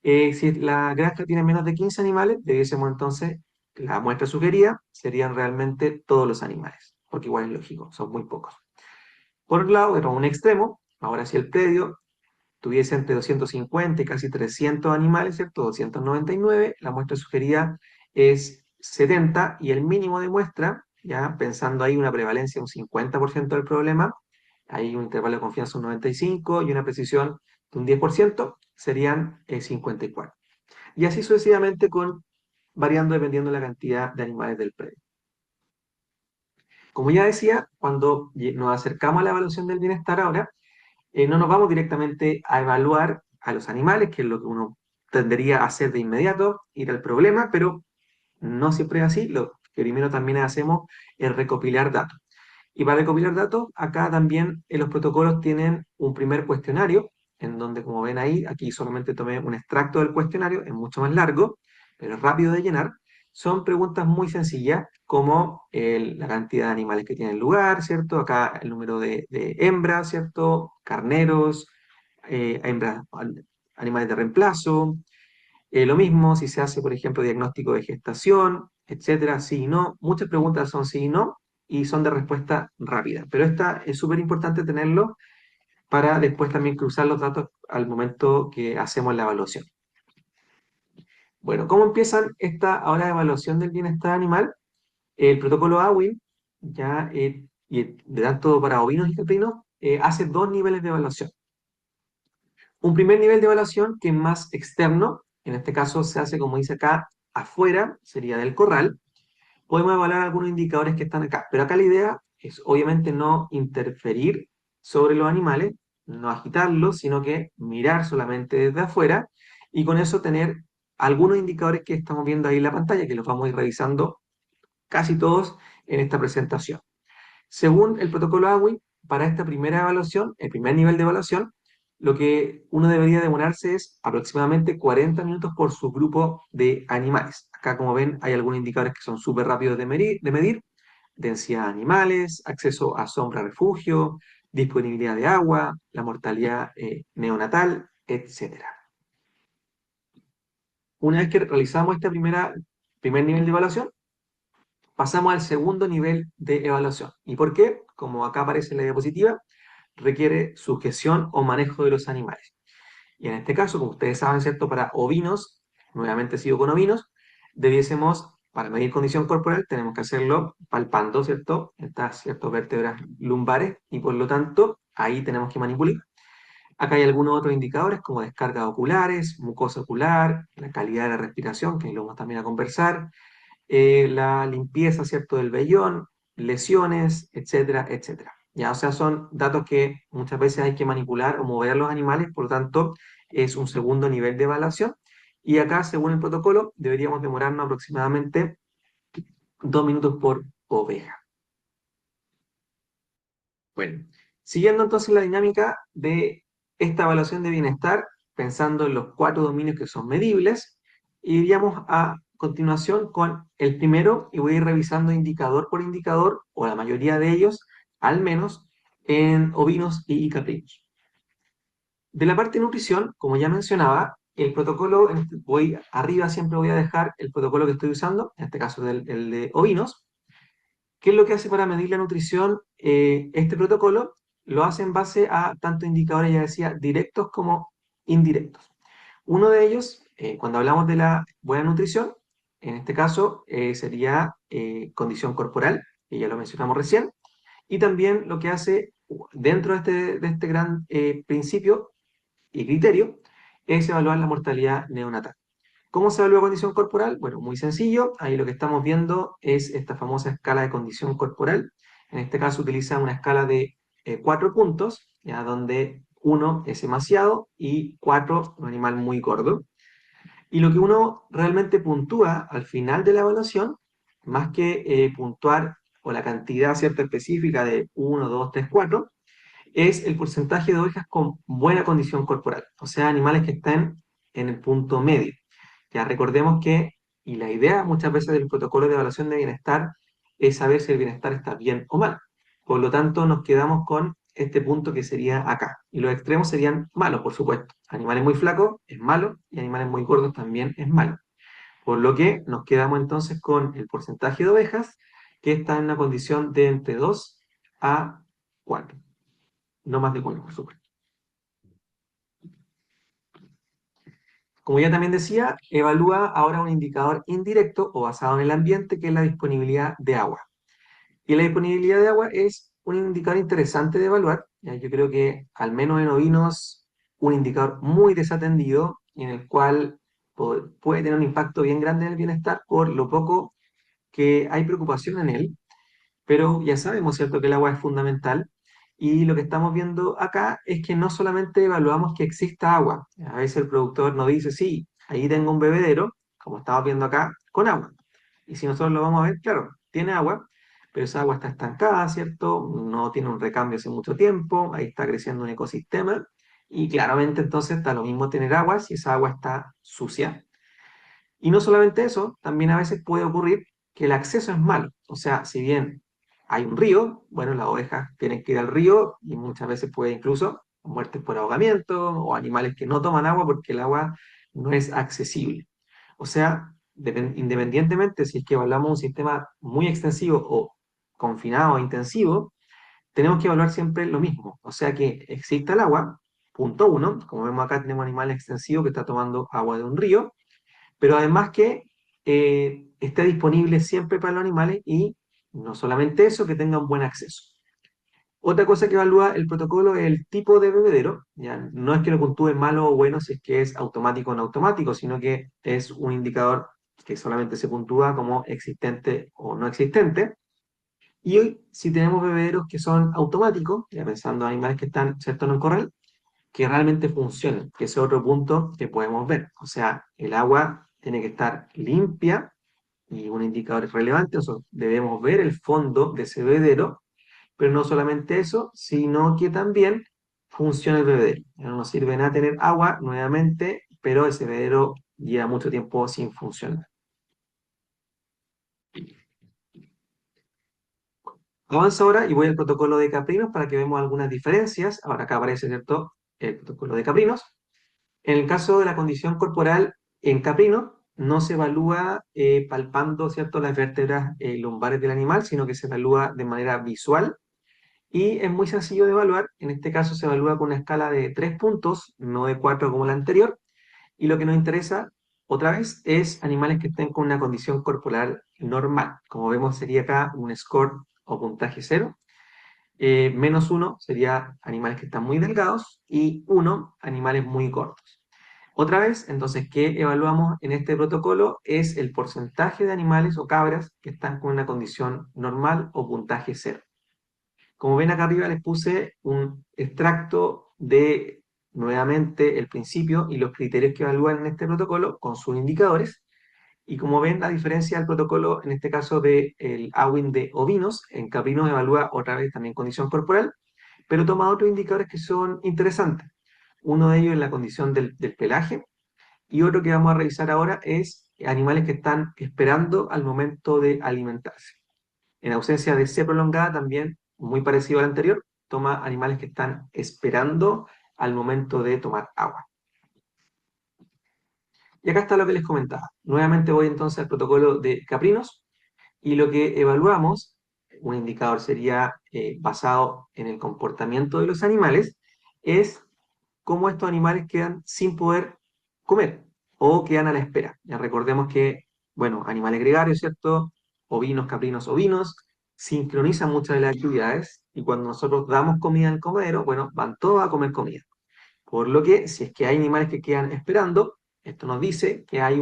si la granja tiene menos de 15 animales, debiésemos entonces, la muestra sugerida serían realmente todos los animales, porque igual es lógico, son muy pocos. Por otro lado, era un extremo, ahora si el predio tuviese entre 250 y casi 300 animales, ¿cierto? 299, la muestra sugerida es 70 y el mínimo de muestra, ya pensando ahí una prevalencia de un 50% del problema, hay un intervalo de confianza de un 95 y una precisión de un 10%, serían 54. Y así sucesivamente variando dependiendo de la cantidad de animales del predio. Como ya decía, cuando nos acercamos a la evaluación del bienestar ahora, no nos vamos directamente a evaluar a los animales, que es lo que uno tendería a hacer de inmediato, ir al problema, pero no siempre es así. Lo que primero también hacemos es recopilar datos. Y para recopilar datos, acá también los protocolos tienen un primer cuestionario, en donde, como ven ahí, aquí solamente tomé un extracto del cuestionario, es mucho más largo, pero es rápido de llenar. Son preguntas muy sencillas, como la cantidad de animales que tienen lugar, ¿cierto? Acá el número de hembras, ¿cierto? Carneros, hembras, animales de reemplazo. Lo mismo si se hace, por ejemplo, diagnóstico de gestación, etcétera, sí y no. Muchas preguntas son sí y no y son de respuesta rápida. Pero esta es súper importante tenerlo para después también cruzar los datos al momento que hacemos la evaluación. Bueno, ¿cómo empiezan esta ahora evaluación del bienestar animal? El protocolo AWIN, ya, y de tanto para ovinos y caprinos, hace dos niveles de evaluación. Un primer nivel de evaluación que es más externo, en este caso se hace, como dice acá, afuera, sería del corral. Podemos evaluar algunos indicadores que están acá, pero acá la idea es obviamente no interferir sobre los animales, no agitarlos, sino que mirar solamente desde afuera y con eso tener algunos indicadores que estamos viendo ahí en la pantalla, que los vamos a ir revisando casi todos en esta presentación. Según el protocolo AWI, para esta primera evaluación, el primer nivel de evaluación, lo que uno debería demorarse es aproximadamente 40 minutos por subgrupo de animales. Acá, como ven, hay algunos indicadores que son súper rápidos de medir: densidad de animales, acceso a sombra refugio, disponibilidad de agua, la mortalidad neonatal, etcétera. Una vez que realizamos este primer nivel de evaluación, pasamos al segundo nivel de evaluación. ¿Y por qué? Como acá aparece en la diapositiva, requiere sujeción o manejo de los animales. Y en este caso, como ustedes saben, ¿cierto? Para ovinos, nuevamente sigo con ovinos, debiésemos, para medir condición corporal, tenemos que hacerlo palpando, ¿cierto? Estas, ¿cierto? Vértebras lumbares, y por lo tanto, ahí tenemos que manipular. Acá hay algunos otros indicadores como descargas oculares, mucosa ocular, la calidad de la respiración, que lo vamos también a conversar, la limpieza, ¿cierto? Del vellón, lesiones, etcétera, etcétera. Ya, o sea, son datos que muchas veces hay que manipular o mover a los animales, por lo tanto, es un segundo nivel de evaluación. Y acá, según el protocolo, deberíamos demorarnos aproximadamente 2 minutos por oveja. Bueno, siguiendo entonces la dinámica de esta evaluación de bienestar, pensando en los 4 dominios que son medibles, iríamos a continuación con el primero y voy a ir revisando indicador por indicador, o la mayoría de ellos, al menos, en ovinos y caprinos. De la parte de nutrición, como ya mencionaba, el protocolo, arriba siempre voy a dejar el protocolo que estoy usando, en este caso el de ovinos. ¿Qué es lo que hace para medir la nutrición? Este protocolo lo hace en base a tanto indicadores, ya decía, directos como indirectos. Uno de ellos, cuando hablamos de la buena nutrición, en este caso sería condición corporal, que ya lo mencionamos recién, y también lo que hace dentro de este gran principio y criterio es evaluar la mortalidad neonatal. ¿Cómo se evalúa condición corporal? Bueno, muy sencillo. Ahí lo que estamos viendo es esta famosa escala de condición corporal. En este caso utiliza una escala de 4 puntos, ya donde 1 es demasiado y 4 un animal muy gordo. Y lo que uno realmente puntúa al final de la evaluación, más que puntuar o la cantidad cierta específica de 1, 2, 3, 4, es el porcentaje de ovejas con buena condición corporal, o sea, animales que estén en el punto medio. Ya recordemos que, y la idea muchas veces del protocolo de evaluación de bienestar es saber si el bienestar está bien o mal. Por lo tanto, nos quedamos con este punto que sería acá. Y los extremos serían malos, por supuesto. Animales muy flacos es malo y animales muy gordos también es malo. Por lo que nos quedamos entonces con el porcentaje de ovejas que está en una condición de entre 2 a 4. No más de 4, por supuesto. Como ya también decía, evalúa ahora un indicador indirecto o basado en el ambiente, que es la disponibilidad de agua. Y la disponibilidad de agua es un indicador interesante de evaluar. Ya, yo creo que, al menos en ovinos, un indicador muy desatendido y en el cual puede tener un impacto bien grande en el bienestar por lo poco que hay preocupación en él. Pero ya sabemos, ¿cierto?, que el agua es fundamental. Y lo que estamos viendo acá es que no solamente evaluamos que exista agua. A veces el productor nos dice, sí, ahí tengo un bebedero, como estamos viendo acá, con agua. Y si nosotros lo vamos a ver, claro, tiene agua, pero esa agua está estancada, ¿cierto? No tiene un recambio hace mucho tiempo, ahí está creciendo un ecosistema. Y claramente entonces está lo mismo tener agua si esa agua está sucia. Y no solamente eso, también a veces puede ocurrir que el acceso es malo. O sea, si bien hay un río, bueno, las ovejas tienen que ir al río y muchas veces puede incluso muertes por ahogamiento o animales que no toman agua porque el agua no es accesible. O sea, independientemente si es que evaluamos un sistema muy extensivo o confinado o intensivo, tenemos que evaluar siempre lo mismo. O sea, que exista el agua, punto uno. Como vemos acá, tenemos un animal extensivo que está tomando agua de un río, pero además que esté disponible siempre para los animales y no solamente eso, que tenga un buen acceso. Otra cosa que evalúa el protocolo es el tipo de bebedero. Ya no es que lo puntúe malo o bueno si es que es automático o no automático, sino que es un indicador que solamente se puntúa como existente o no existente. Y hoy, si tenemos bebederos que son automáticos, ya pensando en animales que están, ¿cierto?, en un corral, que realmente funcionen, que ese es otro punto que podemos ver. O sea, el agua tiene que estar limpia, y un indicador es relevante, nosotros debemos ver el fondo de ese bebedero, pero no solamente eso, sino que también funciona el bebedero. Ya no nos sirve de nada tener agua nuevamente, pero ese bebedero lleva mucho tiempo sin funcionar. Avanzo ahora y voy al protocolo de Caprinos para que veamos algunas diferencias. Ahora acá aparece, ¿cierto?, el protocolo de Caprinos. En el caso de la condición corporal en caprino, no se evalúa palpando, ¿cierto?, las vértebras lumbares del animal, sino que se evalúa de manera visual y es muy sencillo de evaluar. En este caso se evalúa con una escala de 3 puntos, no de 4 como la anterior. Y lo que nos interesa, otra vez, es animales que estén con una condición corporal normal. Como vemos, sería acá un score o puntaje cero. Menos uno sería animales que están muy delgados y uno, animales muy cortos. Otra vez, entonces, ¿qué evaluamos en este protocolo? Es el porcentaje de animales o cabras que están con una condición normal o puntaje cero. Como ven acá arriba les puse un extracto de nuevamente el principio y los criterios que evalúan en este protocolo con sus indicadores. Y como ven, la diferencia del protocolo, en este caso del AWIN de ovinos, en caprinos evalúa otra vez también condición corporal, pero toma otros indicadores que son interesantes. Uno de ellos es la condición del pelaje, y otro que vamos a revisar ahora es animales que están esperando al momento de alimentarse. En ausencia de C prolongada, también muy parecido al anterior, toma animales que están esperando al momento de tomar agua. Y acá está lo que les comentaba. Nuevamente voy entonces al protocolo de caprinos y lo que evaluamos, un indicador sería basado en el comportamiento de los animales, es cómo estos animales quedan sin poder comer o quedan a la espera. Ya recordemos que, bueno, animales gregarios, ¿cierto? Ovinos, caprinos, ovinos, sincronizan muchas de las actividades y cuando nosotros damos comida al comedero, bueno, van todos a comer comida. Por lo que, si es que hay animales que quedan esperando, esto nos dice que hay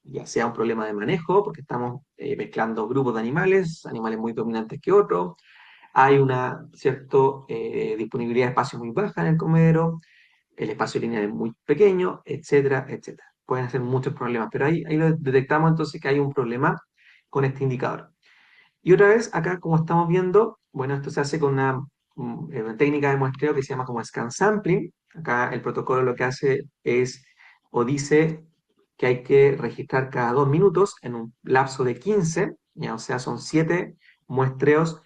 ya sea un problema de manejo, porque estamos mezclando grupos de animales, animales muy dominantes que otros, hay una cierta disponibilidad de espacio muy baja en el comedero, el espacio lineal es muy pequeño, etcétera, etcétera. Pueden ser muchos problemas, pero ahí lo detectamos entonces que hay un problema con este indicador. Y otra vez, acá como estamos viendo, bueno, esto se hace con una técnica de muestreo que se llama como scan sampling. Acá el protocolo lo que hace es, o dice que hay que registrar cada 2 minutos en un lapso de 15, ya, o sea, son 7 muestreos,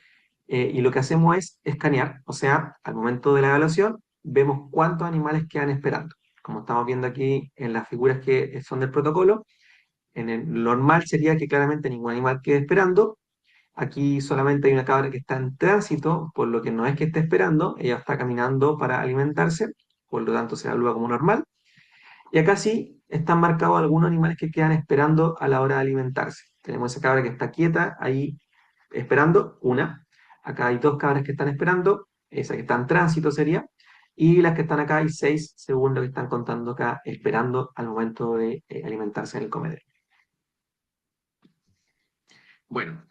y lo que hacemos es escanear, o sea, al momento de la evaluación, vemos cuántos animales quedan esperando. Como estamos viendo aquí en las figuras que son del protocolo, en el normal sería que claramente ningún animal quede esperando. Aquí solamente hay una cabra que está en tránsito, por lo que no es que esté esperando, ella está caminando para alimentarse, por lo tanto se evalúa como normal. Y acá sí están marcados algunos animales que quedan esperando a la hora de alimentarse. Tenemos esa cabra que está quieta ahí esperando, una. Acá hay dos cabras que están esperando, esa que está en tránsito sería. Y las que están acá hay 6 segundos que están contando acá, esperando al momento de alimentarse en el comedero. Bueno,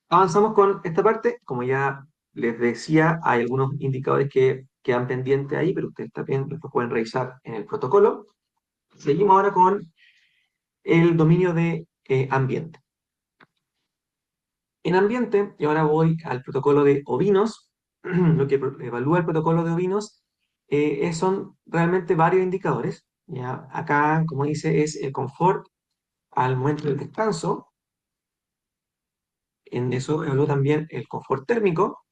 avanzamos con esta parte. Como ya les decía, hay algunos indicadores que quedan pendientes ahí, pero ustedes también los pueden revisar en el protocolo. Seguimos ahora con el dominio de ambiente. En ambiente, y ahora voy al protocolo de ovinos, lo que evalúa el protocolo de ovinos son realmente varios indicadores. ¿Ya? Acá, como dice, es el confort al momento del descanso. En eso evalúa también el confort térmico,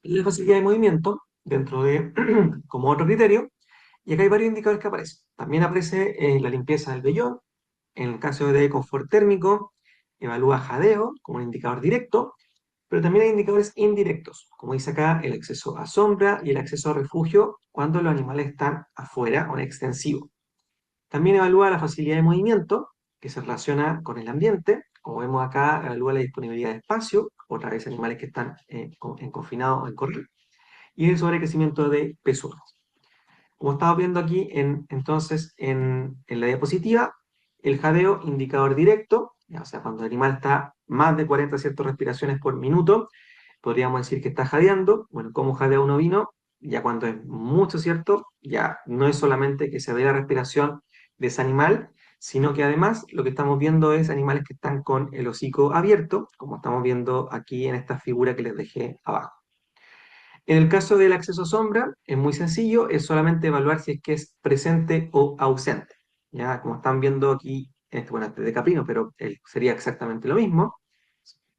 la facilidad de movimiento, dentro de como otro criterio. Y acá hay varios indicadores que aparecen. También aparece la limpieza del vellón. En el caso de confort térmico, evalúa jadeo como un indicador directo, pero también hay indicadores indirectos, como dice acá, el acceso a sombra y el acceso a refugio cuando los animales están afuera o en extensivo. También evalúa la facilidad de movimiento, que se relaciona con el ambiente. Como vemos acá, evalúa la disponibilidad de espacio, otra vez animales que están en confinado o en corral, y el sobrecrecimiento de pezuñas. Como estamos viendo aquí, entonces, en la diapositiva, el jadeo, indicador directo, ya, o sea, cuando el animal está más de 40 ciertas respiraciones por minuto, podríamos decir que está jadeando. Bueno, ¿cómo jadea un ovino? Ya cuando es mucho, ¿cierto? Ya no es solamente que se ve la respiración de ese animal, sino que además lo que estamos viendo es animales que están con el hocico abierto, como estamos viendo aquí en esta figura que les dejé abajo. En el caso del acceso sombra, es muy sencillo, es solamente evaluar si es que es presente o ausente. Ya, como están viendo aquí, bueno, este de Caprino, pero sería exactamente lo mismo.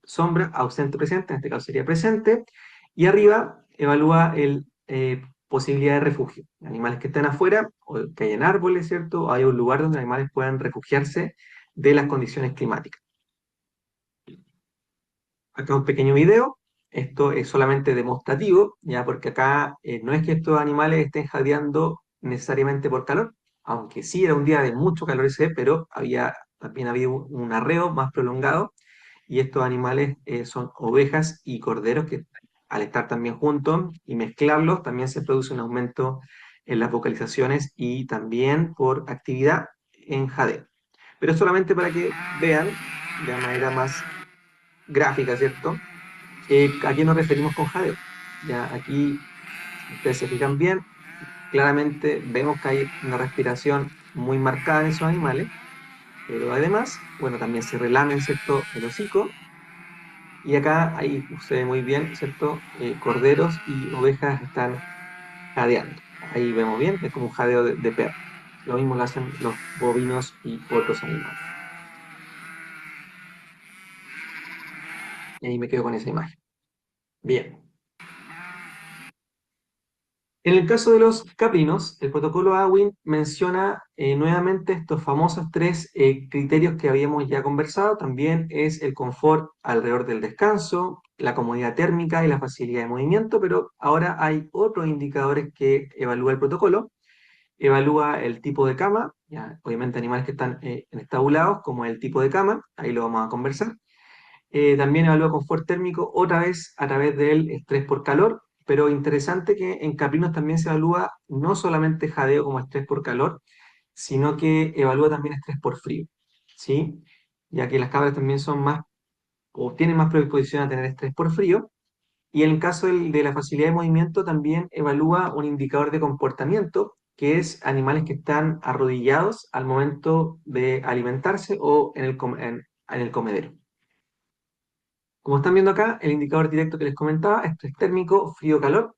Sombra, ausente, presente, en este caso sería presente. Y arriba evalúa el posibilidad de refugio. Animales que están afuera, o que hay en árboles, ¿cierto? O hay un lugar donde animales puedan refugiarse de las condiciones climáticas. Acá un pequeño video. Esto es solamente demostrativo, ya porque acá no es que estos animales estén jadeando necesariamente por calor, aunque sí era un día de mucho calor ese, pero también había un arreo más prolongado y estos animales son ovejas y corderos que al estar también juntos y mezclarlos también se produce un aumento en las vocalizaciones y también por actividad en jadeo. Pero solamente para que vean de manera más gráfica, ¿cierto? ¿A qué nos referimos con jadeo? Ya aquí, si ustedes se fijan bien, claramente vemos que hay una respiración muy marcada en esos animales, pero además, bueno, también se relamen, ¿cierto?, el hocico, y acá ahí se ve muy bien, ¿cierto?, corderos y ovejas están jadeando. Ahí vemos bien, es como un jadeo de perro. Lo mismo lo hacen los bovinos y otros animales. Y ahí me quedo con esa imagen. Bien. En el caso de los caprinos, el protocolo AWIN menciona nuevamente estos famosos tres criterios que habíamos ya conversado. También es el confort alrededor del descanso, la comodidad térmica y la facilidad de movimiento, pero ahora hay otros indicadores que evalúa el protocolo. Evalúa el tipo de cama, ya, obviamente animales que están estabulados, como el tipo de cama, ahí lo vamos a conversar. También evalúa confort térmico otra vez a través del estrés por calor, pero interesante que en caprinos también se evalúa no solamente jadeo como estrés por calor, sino que evalúa también estrés por frío, ¿sí? Ya que las cabras también son más o tienen más predisposición a tener estrés por frío. Y en el caso de la facilidad de movimiento también evalúa un indicador de comportamiento, que es animales que están arrodillados al momento de alimentarse o en el comedero. Como están viendo acá, el indicador directo que les comentaba, estrés térmico, frío-calor,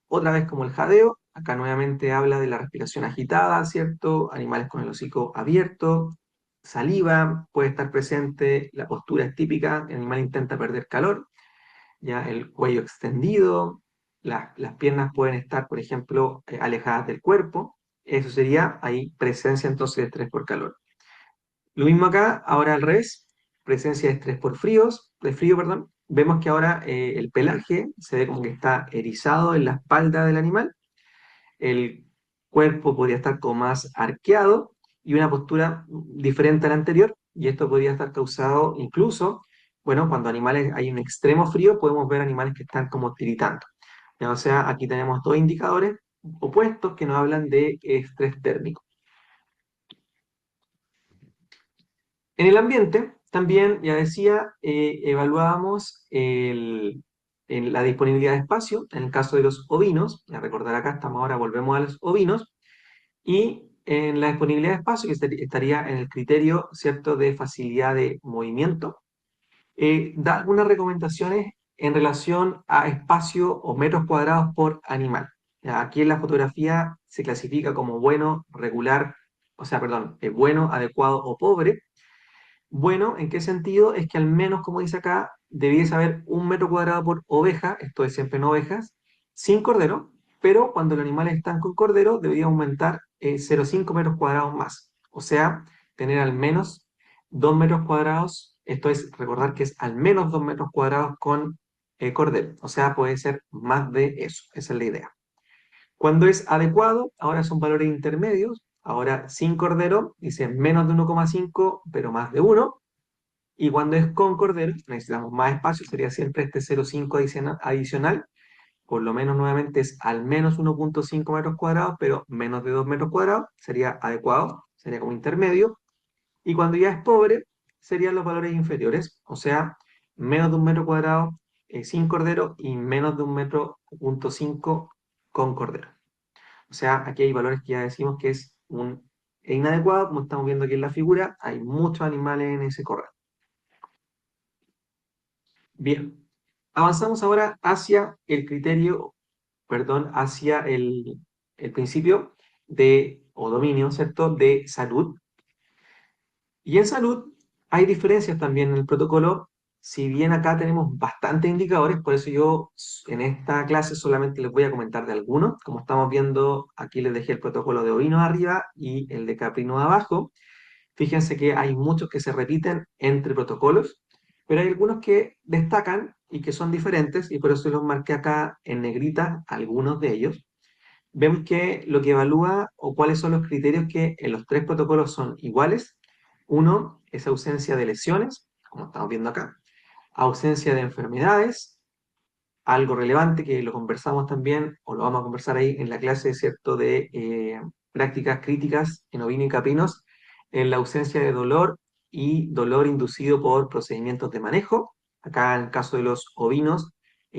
otra vez como el jadeo, acá nuevamente habla de la respiración agitada, ¿cierto? Animales con el hocico abierto, saliva, puede estar presente, la postura es típica, el animal intenta perder calor, ya el cuello extendido, las piernas pueden estar, por ejemplo, alejadas del cuerpo, eso sería ahí presencia entonces de estrés por calor. Lo mismo acá, ahora al revés, presencia de estrés por de frío, perdón. Vemos que ahora el pelaje se ve como que está erizado en la espalda del animal, el cuerpo podría estar como más arqueado y una postura diferente a la anterior, y esto podría estar causado incluso, bueno, cuando animales hay un extremo frío, podemos ver animales que están como tiritando. Ya, o sea, aquí tenemos dos indicadores opuestos que nos hablan de estrés térmico. En el ambiente, también, ya decía, evaluábamos en la disponibilidad de espacio, en el caso de los ovinos, ya recordar acá, estamos ahora, volvemos a los ovinos, y en la disponibilidad de espacio, que estaría en el criterio, ¿cierto?, de facilidad de movimiento, da algunas recomendaciones en relación a espacio o metros cuadrados por animal. Ya, aquí en la fotografía se clasifica como bueno, regular, o sea, perdón, bueno, adecuado o pobre. Bueno, ¿en qué sentido? Es que al menos, como dice acá, debiese haber 1 metro cuadrado por oveja, esto es siempre en ovejas, sin cordero, pero cuando los animales están con cordero debería aumentar 0,5 metros cuadrados más. O sea, tener al menos 2 metros cuadrados, esto es recordar que es al menos 2 metros cuadrados con cordero. O sea, puede ser más de eso, esa es la idea. Cuando es adecuado, ahora son valores intermedios, ahora sin cordero, dice menos de 1,5, pero más de 1. Y cuando es con cordero, necesitamos más espacio, sería siempre este 0,5 adicional, por lo menos nuevamente es al menos 1,5 metros cuadrados, pero menos de 2 metros cuadrados, sería adecuado, sería como intermedio. Y cuando ya es pobre, serían los valores inferiores, o sea, menos de 1 metro cuadrado sin cordero y menos de 1,5 metros con cordero. O sea, aquí hay valores que ya decimos que es un e inadecuado, como estamos viendo aquí en la figura, hay muchos animales en ese corral. Bien, avanzamos ahora hacia el criterio, perdón, hacia el principio de, o dominio, ¿cierto?, de salud. Y en salud hay diferencias también en el protocolo, si bien acá tenemos bastantes indicadores, por eso yo en esta clase solamente les voy a comentar de algunos. Como estamos viendo, aquí les dejé el protocolo de ovinos arriba y el de caprinos abajo. Fíjense que hay muchos que se repiten entre protocolos, pero hay algunos que destacan y que son diferentes, y por eso los marqué acá en negrita algunos de ellos. Vemos que lo que evalúa o cuáles son los criterios que en los tres protocolos son iguales. Uno es ausencia de lesiones, como estamos viendo acá, ausencia de enfermedades, algo relevante que lo conversamos también, o lo vamos a conversar ahí en la clase, ¿cierto?, de prácticas críticas en ovinos y caprinos, en la ausencia de dolor y dolor inducido por procedimientos de manejo. Acá en el caso de los ovinos,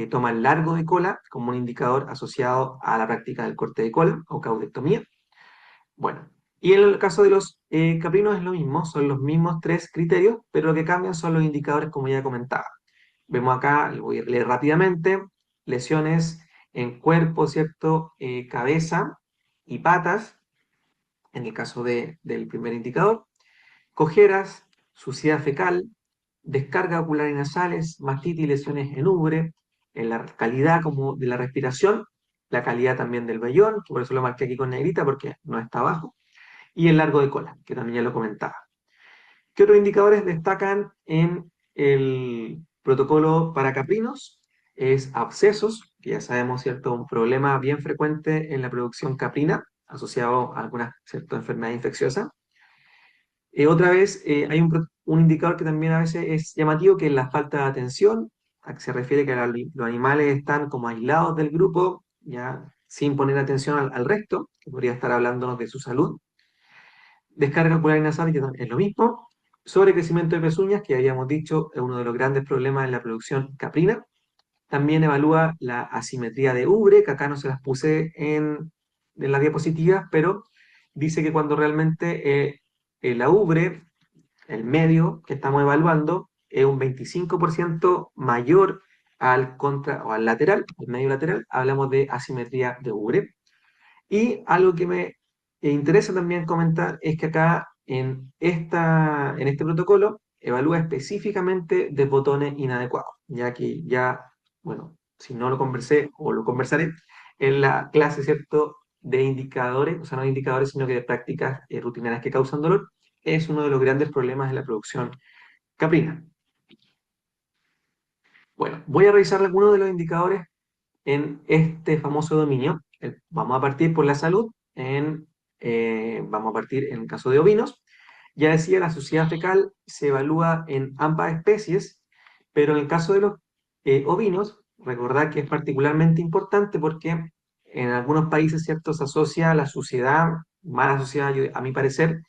toma el largo de cola como un indicador asociado a la práctica del corte de cola o caudectomía. Bueno, y en el caso de los caprinos es lo mismo, son los mismos tres criterios, pero lo que cambian son los indicadores como ya comentaba. Vemos acá, lo voy a leer rápidamente, lesiones en cuerpo, ¿cierto? Cabeza y patas, en el caso del primer indicador, cojeras, suciedad fecal, descarga ocular y nasales, mastitis y lesiones en ubre, en la calidad como de la respiración, la calidad también del vellón, que por eso lo marqué aquí con negrita porque no está abajo, y el largo de cola, que también ya lo comentaba. ¿Qué otros indicadores destacan en el protocolo para caprinos? Es abscesos, que ya sabemos, ¿cierto? Un problema bien frecuente en la producción caprina, asociado a alguna cierta enfermedad infecciosa. Otra vez, hay un indicador que también a veces es llamativo, que es la falta de atención, a que se refiere que los animales están como aislados del grupo, ya sin poner atención al resto, que podría estar hablándonos de su salud. Descarga ocular y nasal, que es lo mismo. Sobrecrecimiento de pezuñas, que habíamos dicho es uno de los grandes problemas en la producción caprina. También evalúa la asimetría de ubre, que acá no se las puse en las diapositivas, pero dice que cuando realmente la ubre, el medio que estamos evaluando, es un 25% mayor al contra o al lateral, el medio lateral, hablamos de asimetría de ubre. Y algo que me interesa también comentar es que acá en este protocolo evalúa específicamente de botones inadecuados, ya que ya, bueno, si no lo conversé o lo conversaré en la clase, ¿cierto?, de indicadores, o sea, no de indicadores, sino que de prácticas rutinarias que causan dolor, es uno de los grandes problemas de la producción caprina. Bueno, voy a revisar algunos de los indicadores en este famoso dominio. Vamos a partir por la salud, vamos a partir en el caso de ovinos. Ya decía, la suciedad fecal se evalúa en ambas especies, pero en el caso de los ovinos, recordad que es particularmente importante porque en algunos países, ¿cierto?, se asocia la suciedad, mala suciedad, a mi parecer,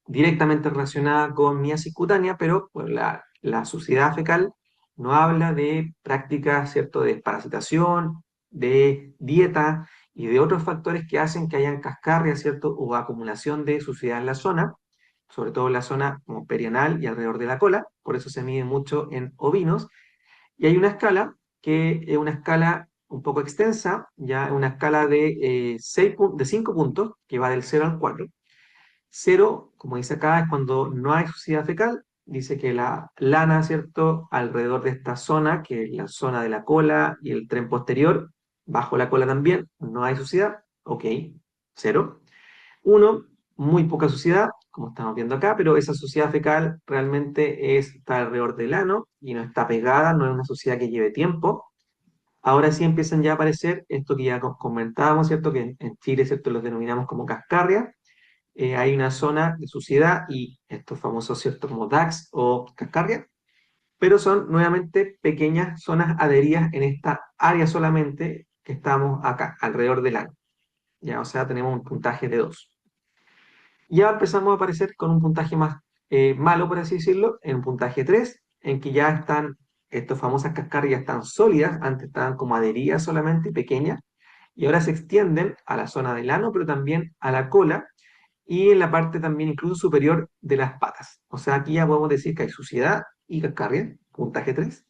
directamente relacionada con miasis cutánea, pero pues, la suciedad fecal no habla de prácticas, ¿cierto?, de desparasitación, de dieta y de otros factores que hacen que hayan cascarrias, ¿cierto?, o acumulación de suciedad en la zona, sobre todo en la zona como perianal y alrededor de la cola, por eso se mide mucho en ovinos, y hay una escala que es una escala un poco extensa, ya una escala de 5 puntos, que va del 0 al 4. Cero, como dice acá, es cuando no hay suciedad fecal. Dice que la lana, ¿cierto?, alrededor de esta zona, que es la zona de la cola y el tren posterior, bajo la cola también, no hay suciedad. Ok, cero. Uno, muy poca suciedad, como estamos viendo acá, pero esa suciedad fecal realmente está alrededor del ano y no está pegada, no es una suciedad que lleve tiempo. Ahora sí empiezan ya a aparecer esto que ya comentábamos, ¿cierto?, que en Chile, ¿cierto?, los denominamos como cascarrias. Hay una zona de suciedad y estos famosos, ¿cierto?, como DAX o cascarria, pero son nuevamente pequeñas zonas adheridas en esta área solamente que estamos acá, alrededor del ano. Ya, o sea, tenemos un puntaje de 2. Ya empezamos a aparecer con un puntaje más malo, por así decirlo, en un puntaje 3, en que ya están, estas famosas cascarrias están sólidas, antes estaban como adheridas solamente, pequeñas, y ahora se extienden a la zona del ano, pero también a la cola, y en la parte también incluso superior de las patas. O sea, aquí ya podemos decir que hay suciedad y cascarria, puntaje 3.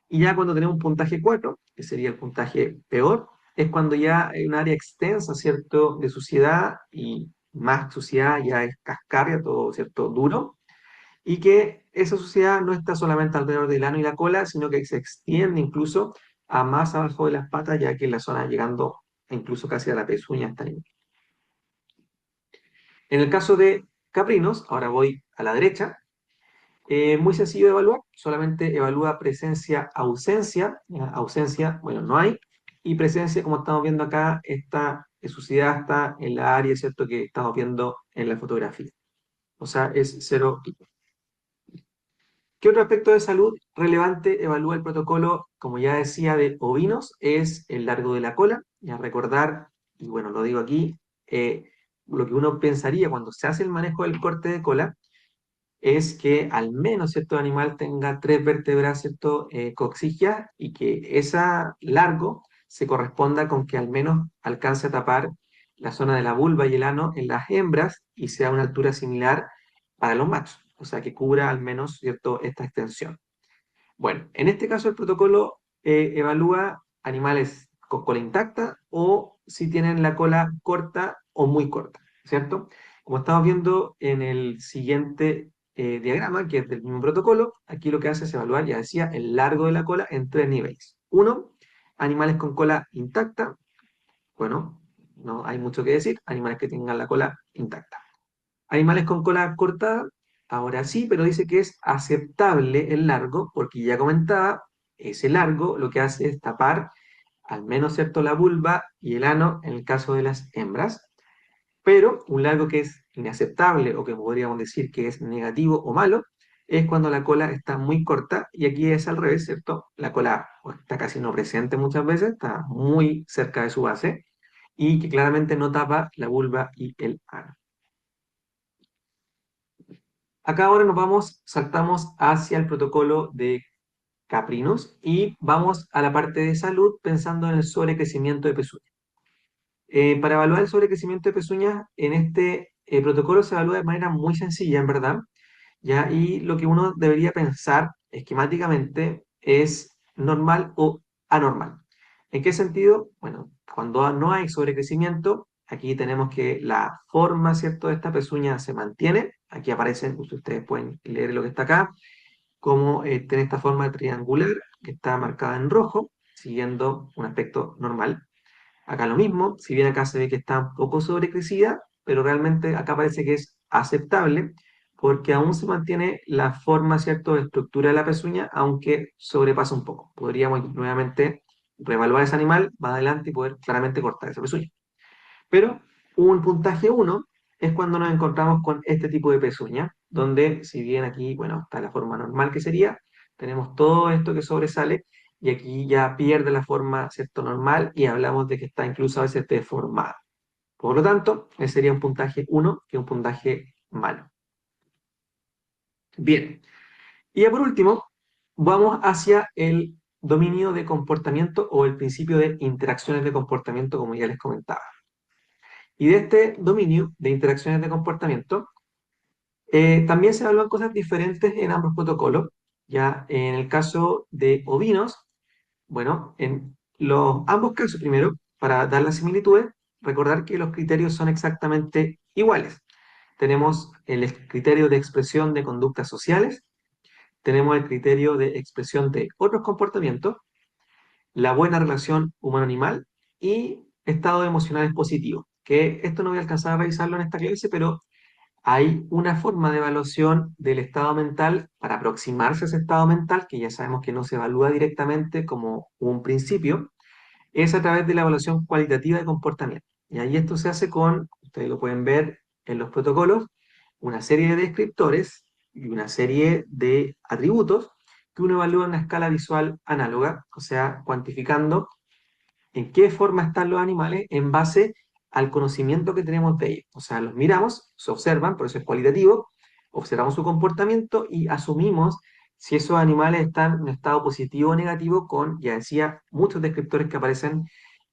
Y ya cuando tenemos un puntaje 4, que sería el puntaje peor, es cuando ya hay un área extensa, ¿cierto?, de suciedad y más suciedad ya es cascarria, todo, ¿cierto?, duro, y que esa suciedad no está solamente alrededor del ano y la cola, sino que se extiende incluso a más abajo de las patas, ya que en la zona llegando incluso casi a la pezuña hasta ahí. En el caso de caprinos, ahora voy a la derecha, muy sencillo de evaluar, solamente evalúa presencia, ausencia, ¿ya? Ausencia, bueno, no hay, y presencia, como estamos viendo acá, esta suciedad está en la área, ¿cierto?, que estamos viendo en la fotografía. O sea, es cero. ¿Qué otro aspecto de salud relevante evalúa el protocolo, como ya decía, de ovinos? Es el largo de la cola. Ya recordar, y bueno, lo digo aquí, eh, lo que uno pensaría cuando se hace el manejo del corte de cola es que al menos cierto animal tenga 3 vértebras, ¿cierto? Coxígeas y que esa largo se corresponda con que al menos alcance a tapar la zona de la vulva y el ano en las hembras y sea una altura similar para los machos, o sea que cubra al menos, ¿cierto?, esta extensión. Bueno, en este caso el protocolo evalúa animales con cola intacta o si tienen la cola corta o muy corta, ¿cierto? Como estamos viendo en el siguiente diagrama, que es del mismo protocolo, aquí lo que hace es evaluar, ya decía, el largo de la cola en 3 niveles. Uno, animales con cola intacta. Bueno, no hay mucho que decir, animales que tengan la cola intacta. Animales con cola cortada, ahora sí, pero dice que es aceptable el largo, porque ya comentaba, ese largo lo que hace es tapar al menos, ¿cierto?, la vulva y el ano en el caso de las hembras, pero un largo que es inaceptable o que podríamos decir que es negativo o malo, es cuando la cola está muy corta y aquí es al revés, ¿cierto? La cola pues, está casi no presente muchas veces, está muy cerca de su base y que claramente no tapa la vulva y el ano. Acá ahora nos vamos, saltamos hacia el protocolo de caprinos y vamos a la parte de salud pensando en el sobrecrecimiento de pezuñas. Para evaluar el sobrecrecimiento de pezuñas, en este protocolo se evalúa de manera muy sencilla, en verdad, ¿ya? Y lo que uno debería pensar esquemáticamente es normal o anormal. ¿En qué sentido? Bueno, cuando no hay sobrecrecimiento, aquí tenemos que la forma, ¿cierto?, de esta pezuña se mantiene. Aquí aparecen, ustedes pueden leer lo que está acá, como tiene esta forma triangular que está marcada en rojo, siguiendo un aspecto normal. Acá lo mismo, si bien acá se ve que está un poco sobrecrecida, pero realmente acá parece que es aceptable porque aún se mantiene la forma, ¿cierto?, de estructura de la pezuña, aunque sobrepasa un poco. Podríamos nuevamente reevaluar ese animal más adelante y poder claramente cortar esa pezuña. Pero un puntaje 1 es cuando nos encontramos con este tipo de pezuña, donde si bien aquí, bueno, está la forma normal que sería, tenemos todo esto que sobresale y aquí ya pierde la forma, ¿cierto?, normal y hablamos de que está incluso a veces deformada. Por lo tanto, ese sería un puntaje 1, que es un puntaje malo. Bien, y ya por último, vamos hacia el dominio de comportamiento o el principio de interacciones de comportamiento, como ya les comentaba. Y de este dominio de interacciones de comportamiento, también se evalúan cosas diferentes en ambos protocolos. Ya en el caso de ovinos, bueno, en los ambos casos, primero, para dar las similitudes, recordar que los criterios son exactamente iguales. Tenemos el criterio de expresión de conductas sociales, tenemos el criterio de expresión de otros comportamientos, la buena relación humano-animal y estado emocionales positivos. Que esto no voy a alcanzar a revisarlo en esta clase, pero hay una forma de evaluación del estado mental para aproximarse a ese estado mental, que ya sabemos que no se evalúa directamente como un principio, es a través de la evaluación cualitativa de comportamiento. Y ahí esto se hace con, ustedes lo pueden ver en los protocolos, una serie de descriptores y una serie de atributos que uno evalúa en una escala visual análoga, o sea, cuantificando en qué forma están los animales en base al conocimiento que tenemos de ellos. O sea, los miramos, se observan, por eso es cualitativo, observamos su comportamiento y asumimos si esos animales están en un estado positivo o negativo con, ya decía, muchos descriptores que aparecen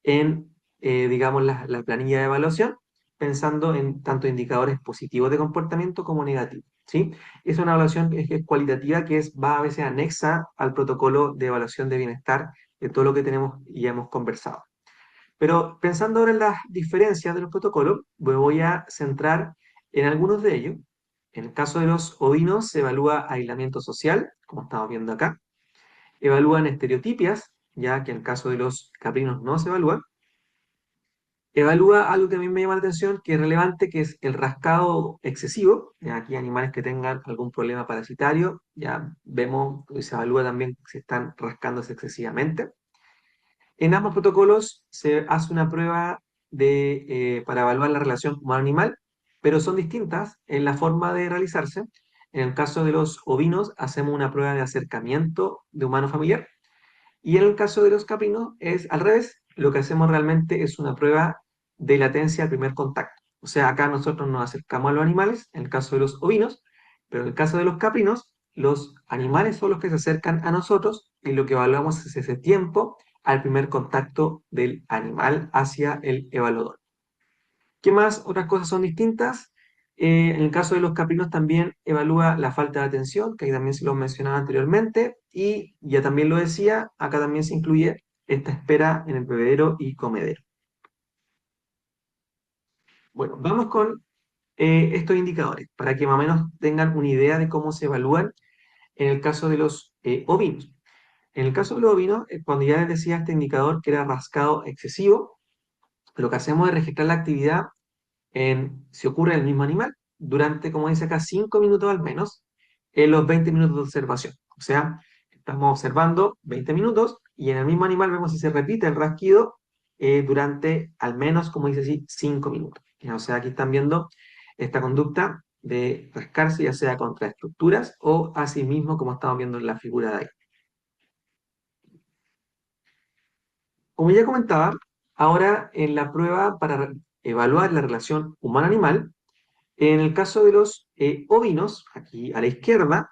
en, digamos, la planilla de evaluación. pensando en tanto indicadores positivos de comportamiento como negativos, ¿sí? Es una evaluación que es cualitativa va a veces anexa al protocolo de evaluación de bienestar de todo lo que tenemos y hemos conversado. Pero pensando ahora en las diferencias de los protocolos, me voy a centrar en algunos de ellos. En el caso de los ovinos se evalúa aislamiento social, como estamos viendo acá. Evalúan estereotipias, ya que en el caso de los caprinos no se evalúa. Evalúa algo que a mí me llama la atención, que es relevante, que es el rascado excesivo. Ya aquí animales que tengan algún problema parasitario, ya vemos, se evalúa también si están rascándose excesivamente. En ambos protocolos se hace una prueba para evaluar la relación humano-animal, pero son distintas en la forma de realizarse. En el caso de los ovinos, hacemos una prueba de acercamiento de humano familiar, y en el caso de los caprinos es al revés. Lo que hacemos realmente es una prueba de latencia al primer contacto. O sea, acá nosotros nos acercamos a los animales, en el caso de los ovinos, pero en el caso de los caprinos, los animales son los que se acercan a nosotros y lo que evaluamos es ese tiempo al primer contacto del animal hacia el evaluador. ¿Qué más? Otras cosas son distintas. En el caso de los caprinos también evalúa la falta de atención, que ahí también se lo mencionaba anteriormente, y ya también lo decía, acá también se incluye esta espera en el bebedero y comedero. Bueno, vamos con estos indicadores, para que más o menos tengan una idea de cómo se evalúan en el caso de los ovinos. En el caso de los ovinos, cuando ya les decía este indicador que era rascado excesivo, lo que hacemos es registrar la actividad si ocurre en el mismo animal durante, como dice acá, 5 minutos al menos, en los 20 minutos de observación. O sea, estamos observando 20 minutos y en el mismo animal vemos si se repite el rasquido durante al menos, como dice así, 5 minutos. O sea, aquí están viendo esta conducta de rascarse, ya sea contra estructuras o a sí mismo, como estamos viendo en la figura de ahí. Como ya comentaba, ahora en la prueba para evaluar la relación humano-animal, en el caso de los ovinos, aquí a la izquierda,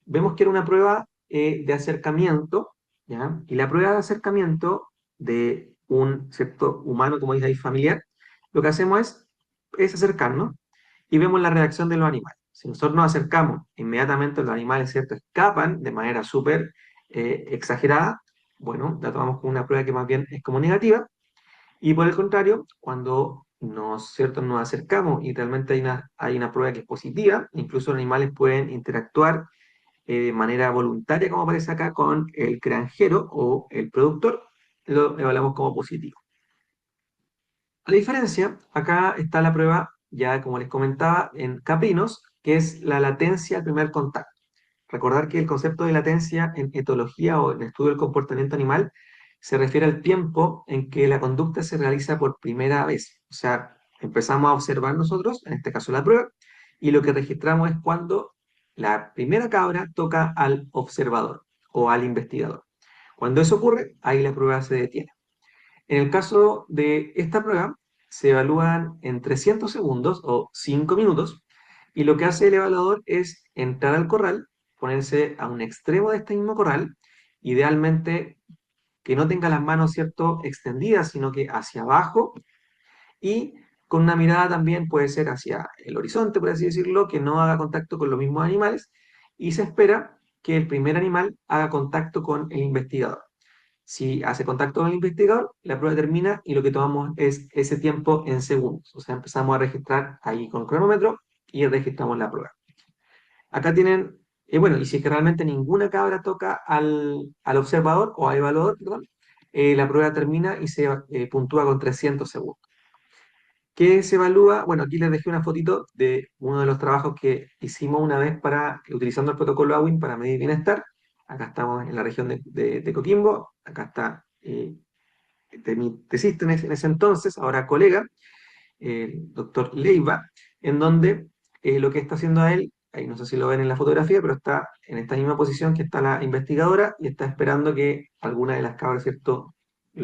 vemos que era una prueba de acercamiento, ¿ya? Y la prueba de acercamiento de un cierto humano, como dice ahí, familiar, lo que hacemos es acercarnos y vemos la reacción de los animales. Si nosotros nos acercamos, inmediatamente los animales, ¿cierto?, escapan de manera súper exagerada. Bueno, la tomamos como una prueba que más bien es como negativa. Y por el contrario, cuando ¿cierto?, nos acercamos y realmente hay una prueba que es positiva, incluso los animales pueden interactuar de manera voluntaria, como aparece acá, con el granjero o el productor, lo evaluamos como positivo. A la diferencia, acá está la prueba, ya como les comentaba, en caprinos, que es la latencia al primer contacto. Recordar que el concepto de latencia en etología o en estudio del comportamiento animal se refiere al tiempo en que la conducta se realiza por primera vez. O sea, empezamos a observar nosotros, en este caso la prueba, y lo que registramos es cuando la primera cabra toca al observador o al investigador. Cuando eso ocurre, ahí la prueba se detiene. En el caso de esta prueba, se evalúan en 300 segundos o 5 minutos, y lo que hace el evaluador es entrar al corral, ponerse a un extremo de este mismo corral, idealmente que no tenga las manos, ¿cierto?, extendidas, sino que hacia abajo, y con una mirada también puede ser hacia el horizonte, por así decirlo, que no haga contacto con los mismos animales, y se espera que el primer animal haga contacto con el investigador. Si hace contacto con el investigador, la prueba termina y lo que tomamos es ese tiempo en segundos. O sea, empezamos a registrar ahí con cronómetro y registramos la prueba. Acá tienen, bueno, y si es que realmente ninguna cabra toca al observador o al evaluador, perdón, la prueba termina y se puntúa con 300 segundos. ¿Qué se evalúa? Bueno, aquí les dejé una fotito de uno de los trabajos que hicimos una vez utilizando el protocolo AWIN para medir bienestar. Acá estamos en la región de Coquimbo, acá está de mi tesista en ese entonces, ahora colega, el doctor Leiva, en donde lo que está haciendo a él, ahí no sé si lo ven en la fotografía, pero está en esta misma posición que está la investigadora y está esperando que alguna de las cabras, ¿cierto?,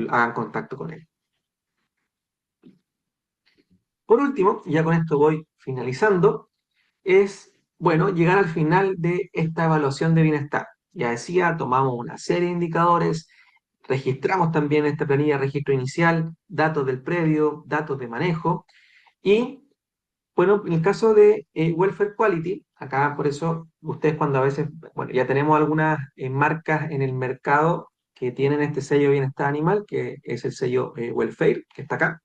hagan contacto con él. Por último, y ya con esto voy finalizando, es, bueno, llegar al final de esta evaluación de bienestar. Ya decía, tomamos una serie de indicadores, registramos también esta planilla de registro inicial, datos del predio, datos de manejo, Y bueno, en el caso de Welfare Quality, acá por eso ustedes cuando a veces, bueno, ya tenemos algunas marcas en el mercado que tienen este sello de bienestar animal, que es el sello Welfare, que está acá.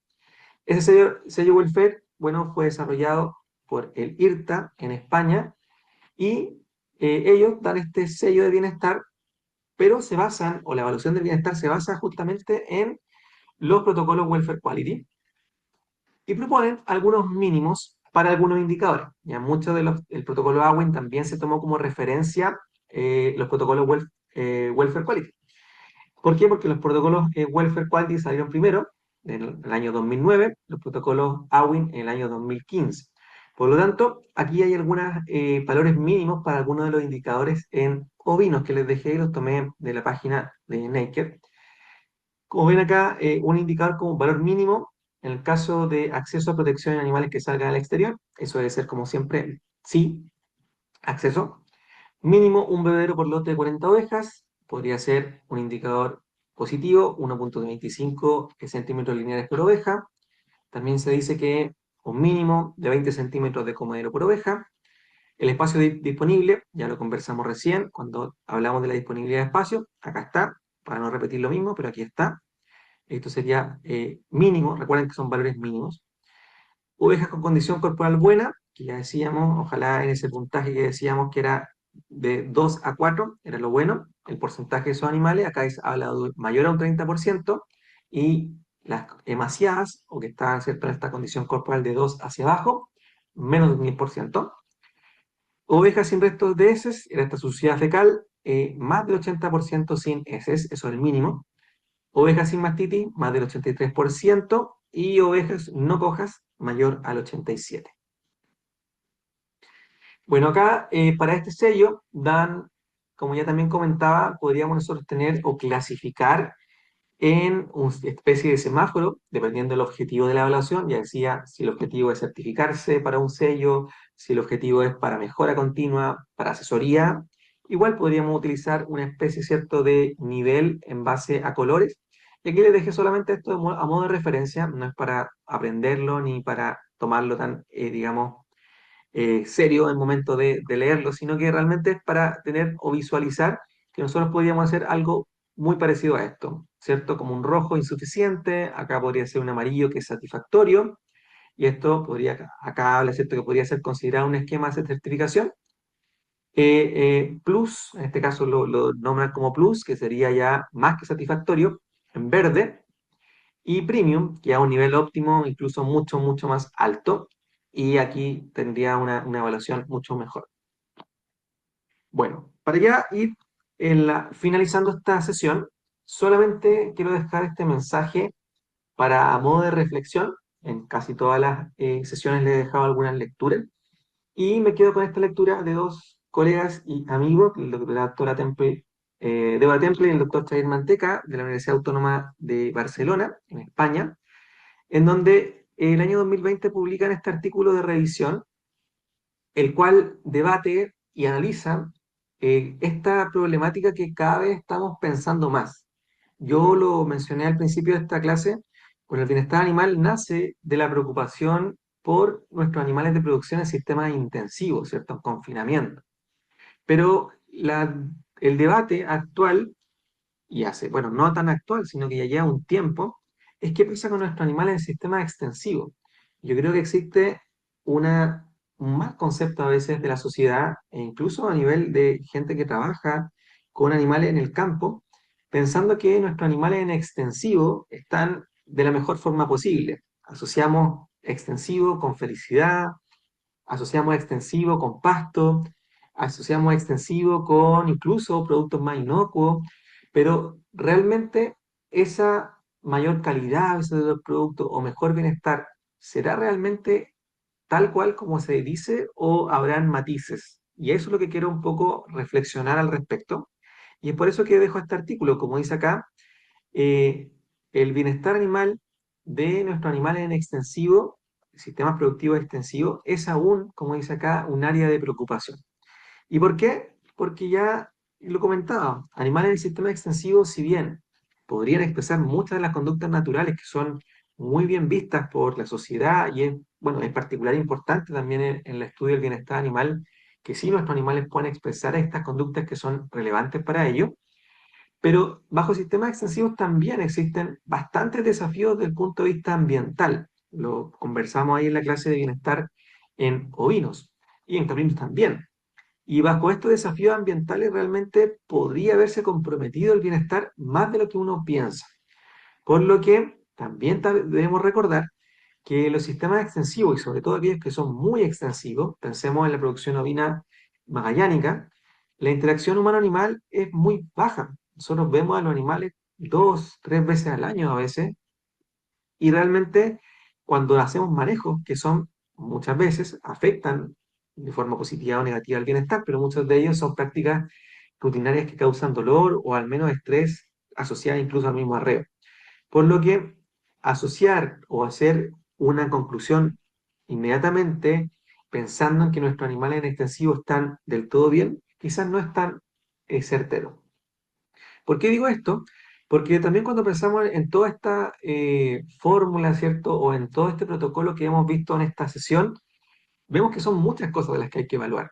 Ese sello Welfare, bueno, fue desarrollado por el IRTA en España y ellos dan este sello de bienestar, pero se basan, o la evaluación del bienestar se basa justamente en los protocolos Welfare Quality y proponen algunos mínimos para algunos indicadores. Ya mucho de el protocolo AWIN también se tomó como referencia los protocolos Welfare Quality. ¿Por qué? Porque los protocolos Welfare Quality salieron primero, en el año 2009, los protocolos AWIN en el año 2015. Por lo tanto, aquí hay algunos valores mínimos para algunos de los indicadores en ovinos que les dejé y los tomé de la página de Naked. Como ven acá, un indicador como valor mínimo en el caso de acceso a protección en animales que salgan al exterior. Eso debe ser como siempre, sí, acceso. Mínimo un bebedero por lote de 40 ovejas. Podría ser un indicador positivo, 1,25 centímetros lineales por oveja. También se dice que un mínimo de 20 centímetros de comedero por oveja. El espacio disponible, ya lo conversamos recién cuando hablamos de la disponibilidad de espacio. Acá está, para no repetir lo mismo, pero aquí está. Esto sería mínimo, recuerden que son valores mínimos. Ovejas con condición corporal buena, que ya decíamos, ojalá en ese puntaje que decíamos que era de 2 a 4, era lo bueno. El porcentaje de esos animales, acá habla de mayor a un 30%, y las emaciadas, o que están ¿cierto? En esta condición corporal de 2 hacia abajo, menos de un 10%. Ovejas sin restos de heces, era esta suciedad fecal, más del 80% sin heces, eso es el mínimo. Ovejas sin mastitis, más del 83%, y ovejas no cojas, mayor al 87%. Bueno, acá para este sello dan, como ya también comentaba, podríamos nosotros tener o clasificar en una especie de semáforo, dependiendo del objetivo de la evaluación. Ya decía, si el objetivo es certificarse para un sello, si el objetivo es para mejora continua, para asesoría, igual podríamos utilizar una especie, ¿cierto?, de nivel en base a colores. Y aquí les dejé solamente esto a modo de referencia, no es para aprenderlo ni para tomarlo tan, digamos, serio en el momento de leerlo, sino que realmente es para tener o visualizar que nosotros podríamos hacer algo muy parecido a esto, ¿cierto? Como un rojo insuficiente, acá podría ser un amarillo que es satisfactorio, y esto podría, acá habla, ¿cierto? Que podría ser considerado un esquema de certificación. Plus, en este caso lo nombran como plus, que sería ya más que satisfactorio, en verde, y premium, que a un nivel óptimo, incluso mucho, mucho más alto, y aquí tendría una evaluación mucho mejor. Bueno, para ya ir finalizando esta sesión, solamente quiero dejar este mensaje para a modo de reflexión. En casi todas las sesiones le he dejado algunas lecturas, y me quedo con esta lectura de dos colegas y amigos, la doctora Temple, Débora Temple y el doctor Xavier Manteca, de la Universidad Autónoma de Barcelona, en España, en donde el año 2020 publican este artículo de revisión, el cual debate y analiza esta problemática que cada vez estamos pensando más. Yo lo mencioné al principio de esta clase, pues el bienestar animal nace de la preocupación por nuestros animales de producción en sistemas intensivos, ¿cierto? En confinamiento. Pero el debate actual y hace, bueno, no tan actual, sino que ya lleva un tiempo, es qué pasa con nuestros animales en sistemas extensivos. Yo creo que existe un mal concepto a veces de la sociedad, e incluso a nivel de gente que trabaja con animales en el campo, pensando que nuestros animales en extensivo están de la mejor forma posible. Asociamos extensivo con felicidad, asociamos extensivo con pasto, asociamos extensivo con incluso productos más inocuos, pero realmente esa mayor calidad de los productos o mejor bienestar, ¿será realmente tal cual como se dice o habrán matices? Y eso es lo que quiero un poco reflexionar al respecto. Y es por eso que dejo este artículo, como dice acá, eh, el bienestar animal de nuestros animales en extensivo, sistemas productivos extensivos, es aún, como dice acá, un área de preocupación. ¿Y por qué? Porque ya lo comentaba, animales en el sistema extensivo, si bien podrían expresar muchas de las conductas naturales que son muy bien vistas por la sociedad y es, bueno, en particular importante también en el estudio del bienestar animal, que sí nuestros animales pueden expresar estas conductas que son relevantes para ellos, pero bajo sistemas extensivos también existen bastantes desafíos desde el punto de vista ambiental. Lo conversamos ahí en la clase de bienestar en ovinos y en caprinos también. Y bajo estos desafíos ambientales realmente podría haberse comprometido el bienestar más de lo que uno piensa. Por lo que también debemos recordar que los sistemas extensivos, y sobre todo aquellos que son muy extensivos, pensemos en la producción ovina magallánica, la interacción humano-animal es muy baja. Nosotros vemos a los animales 2, 3 veces al año a veces, y realmente cuando hacemos manejos, que son muchas veces, afectan de forma positiva o negativa el bienestar, pero muchos de ellos son prácticas rutinarias que causan dolor o al menos estrés asociadas incluso al mismo arreo. Por lo que asociar o hacer una conclusión inmediatamente pensando en que nuestros animales en extensivo están del todo bien, quizás no es tan certero. ¿Por qué digo esto? Porque también cuando pensamos en toda esta fórmula, ¿cierto? O en todo este protocolo que hemos visto en esta sesión, vemos que son muchas cosas de las que hay que evaluar.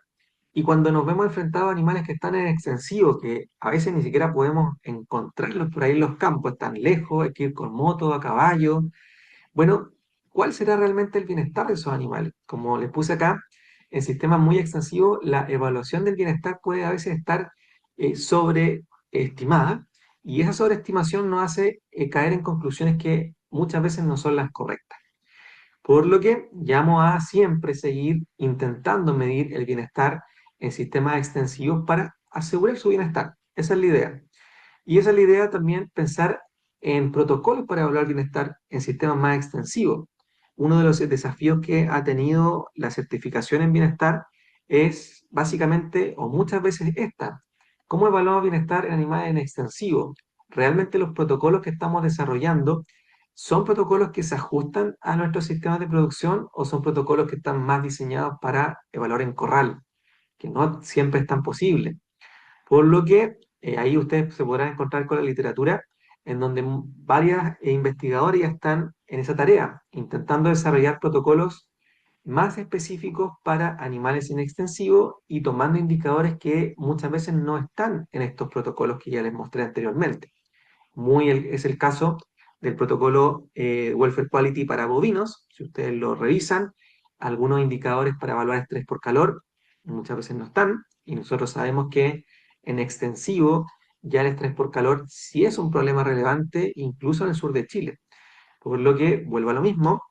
Y cuando nos vemos enfrentados a animales que están en extensivo, que a veces ni siquiera podemos encontrarlos por ahí en los campos, están lejos, hay que ir con moto, a caballo. Bueno, ¿cuál será realmente el bienestar de esos animales? Como les puse acá, en sistemas muy extensivos, la evaluación del bienestar puede a veces estar sobreestimada y esa sobreestimación nos hace caer en conclusiones que muchas veces no son las correctas. Por lo que llamo a siempre seguir intentando medir el bienestar en sistemas extensivos para asegurar su bienestar. Esa es la idea. Y esa es la idea también, pensar en protocolos para evaluar bienestar en sistemas más extensivos. Uno de los desafíos que ha tenido la certificación en bienestar es básicamente, o muchas veces esta, ¿cómo evaluamos bienestar en animales en extensivo? ¿Realmente los protocolos que estamos desarrollando son protocolos que se ajustan a nuestros sistemas de producción o son protocolos que están más diseñados para evaluar en corral, que no siempre es tan posible? Por lo que ahí ustedes se podrán encontrar con la literatura en donde varias investigadoras ya están en esa tarea, intentando desarrollar protocolos más específicos para animales en extensivo y tomando indicadores que muchas veces no están en estos protocolos que ya les mostré anteriormente. Es el caso del protocolo Welfare Quality para bovinos. Si ustedes lo revisan, algunos indicadores para evaluar estrés por calor muchas veces no están, y nosotros sabemos que en extensivo ya el estrés por calor sí es un problema relevante, incluso en el sur de Chile. Por lo que, vuelvo a lo mismo,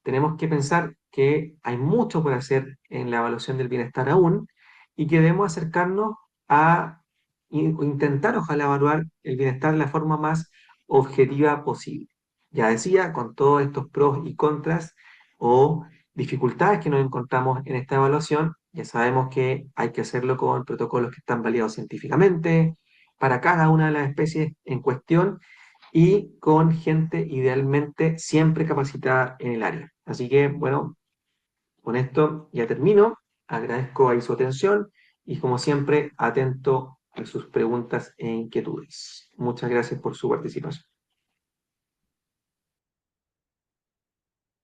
tenemos que pensar que hay mucho por hacer en la evaluación del bienestar aún y que debemos acercarnos a intentar, ojalá, evaluar el bienestar de la forma más objetiva posible. Ya decía, con todos estos pros y contras o dificultades que nos encontramos en esta evaluación, ya sabemos que hay que hacerlo con protocolos que están validados científicamente para cada una de las especies en cuestión y con gente idealmente siempre capacitada en el área. Así que, bueno, con esto ya termino. Agradezco ahí su atención y, como siempre, atento a sus preguntas e inquietudes. Muchas gracias por su participación.